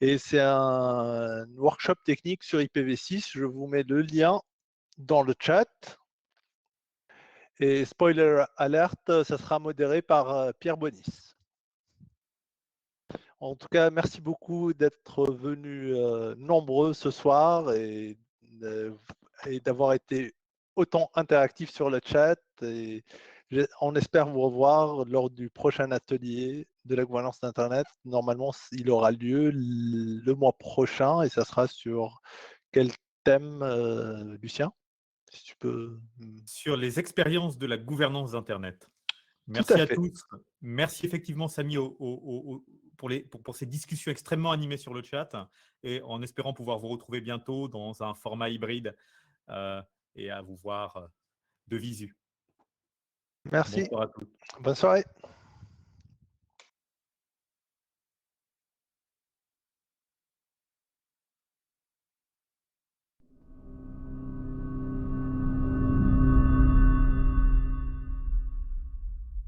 Et c'est un workshop technique sur IPv6. Je vous mets le lien dans le chat. Et spoiler alert, ça sera modéré par Pierre Bonis. En tout cas, merci beaucoup d'être venus nombreux ce soir et d'avoir été autant interactifs sur le chat. Et on espère vous revoir lors du prochain atelier de la gouvernance d'Internet. Normalement, il aura lieu le mois prochain et ça sera sur quel thème, Lucien, si tu peux. Sur les expériences de la gouvernance d'Internet. Tout Merci à à fait. tous. Merci effectivement, Sami, pour ces discussions extrêmement animées sur le chat et en espérant pouvoir vous retrouver bientôt dans un format hybride et à vous voir de visu. Merci. Bonsoir à tous. Bonne soirée.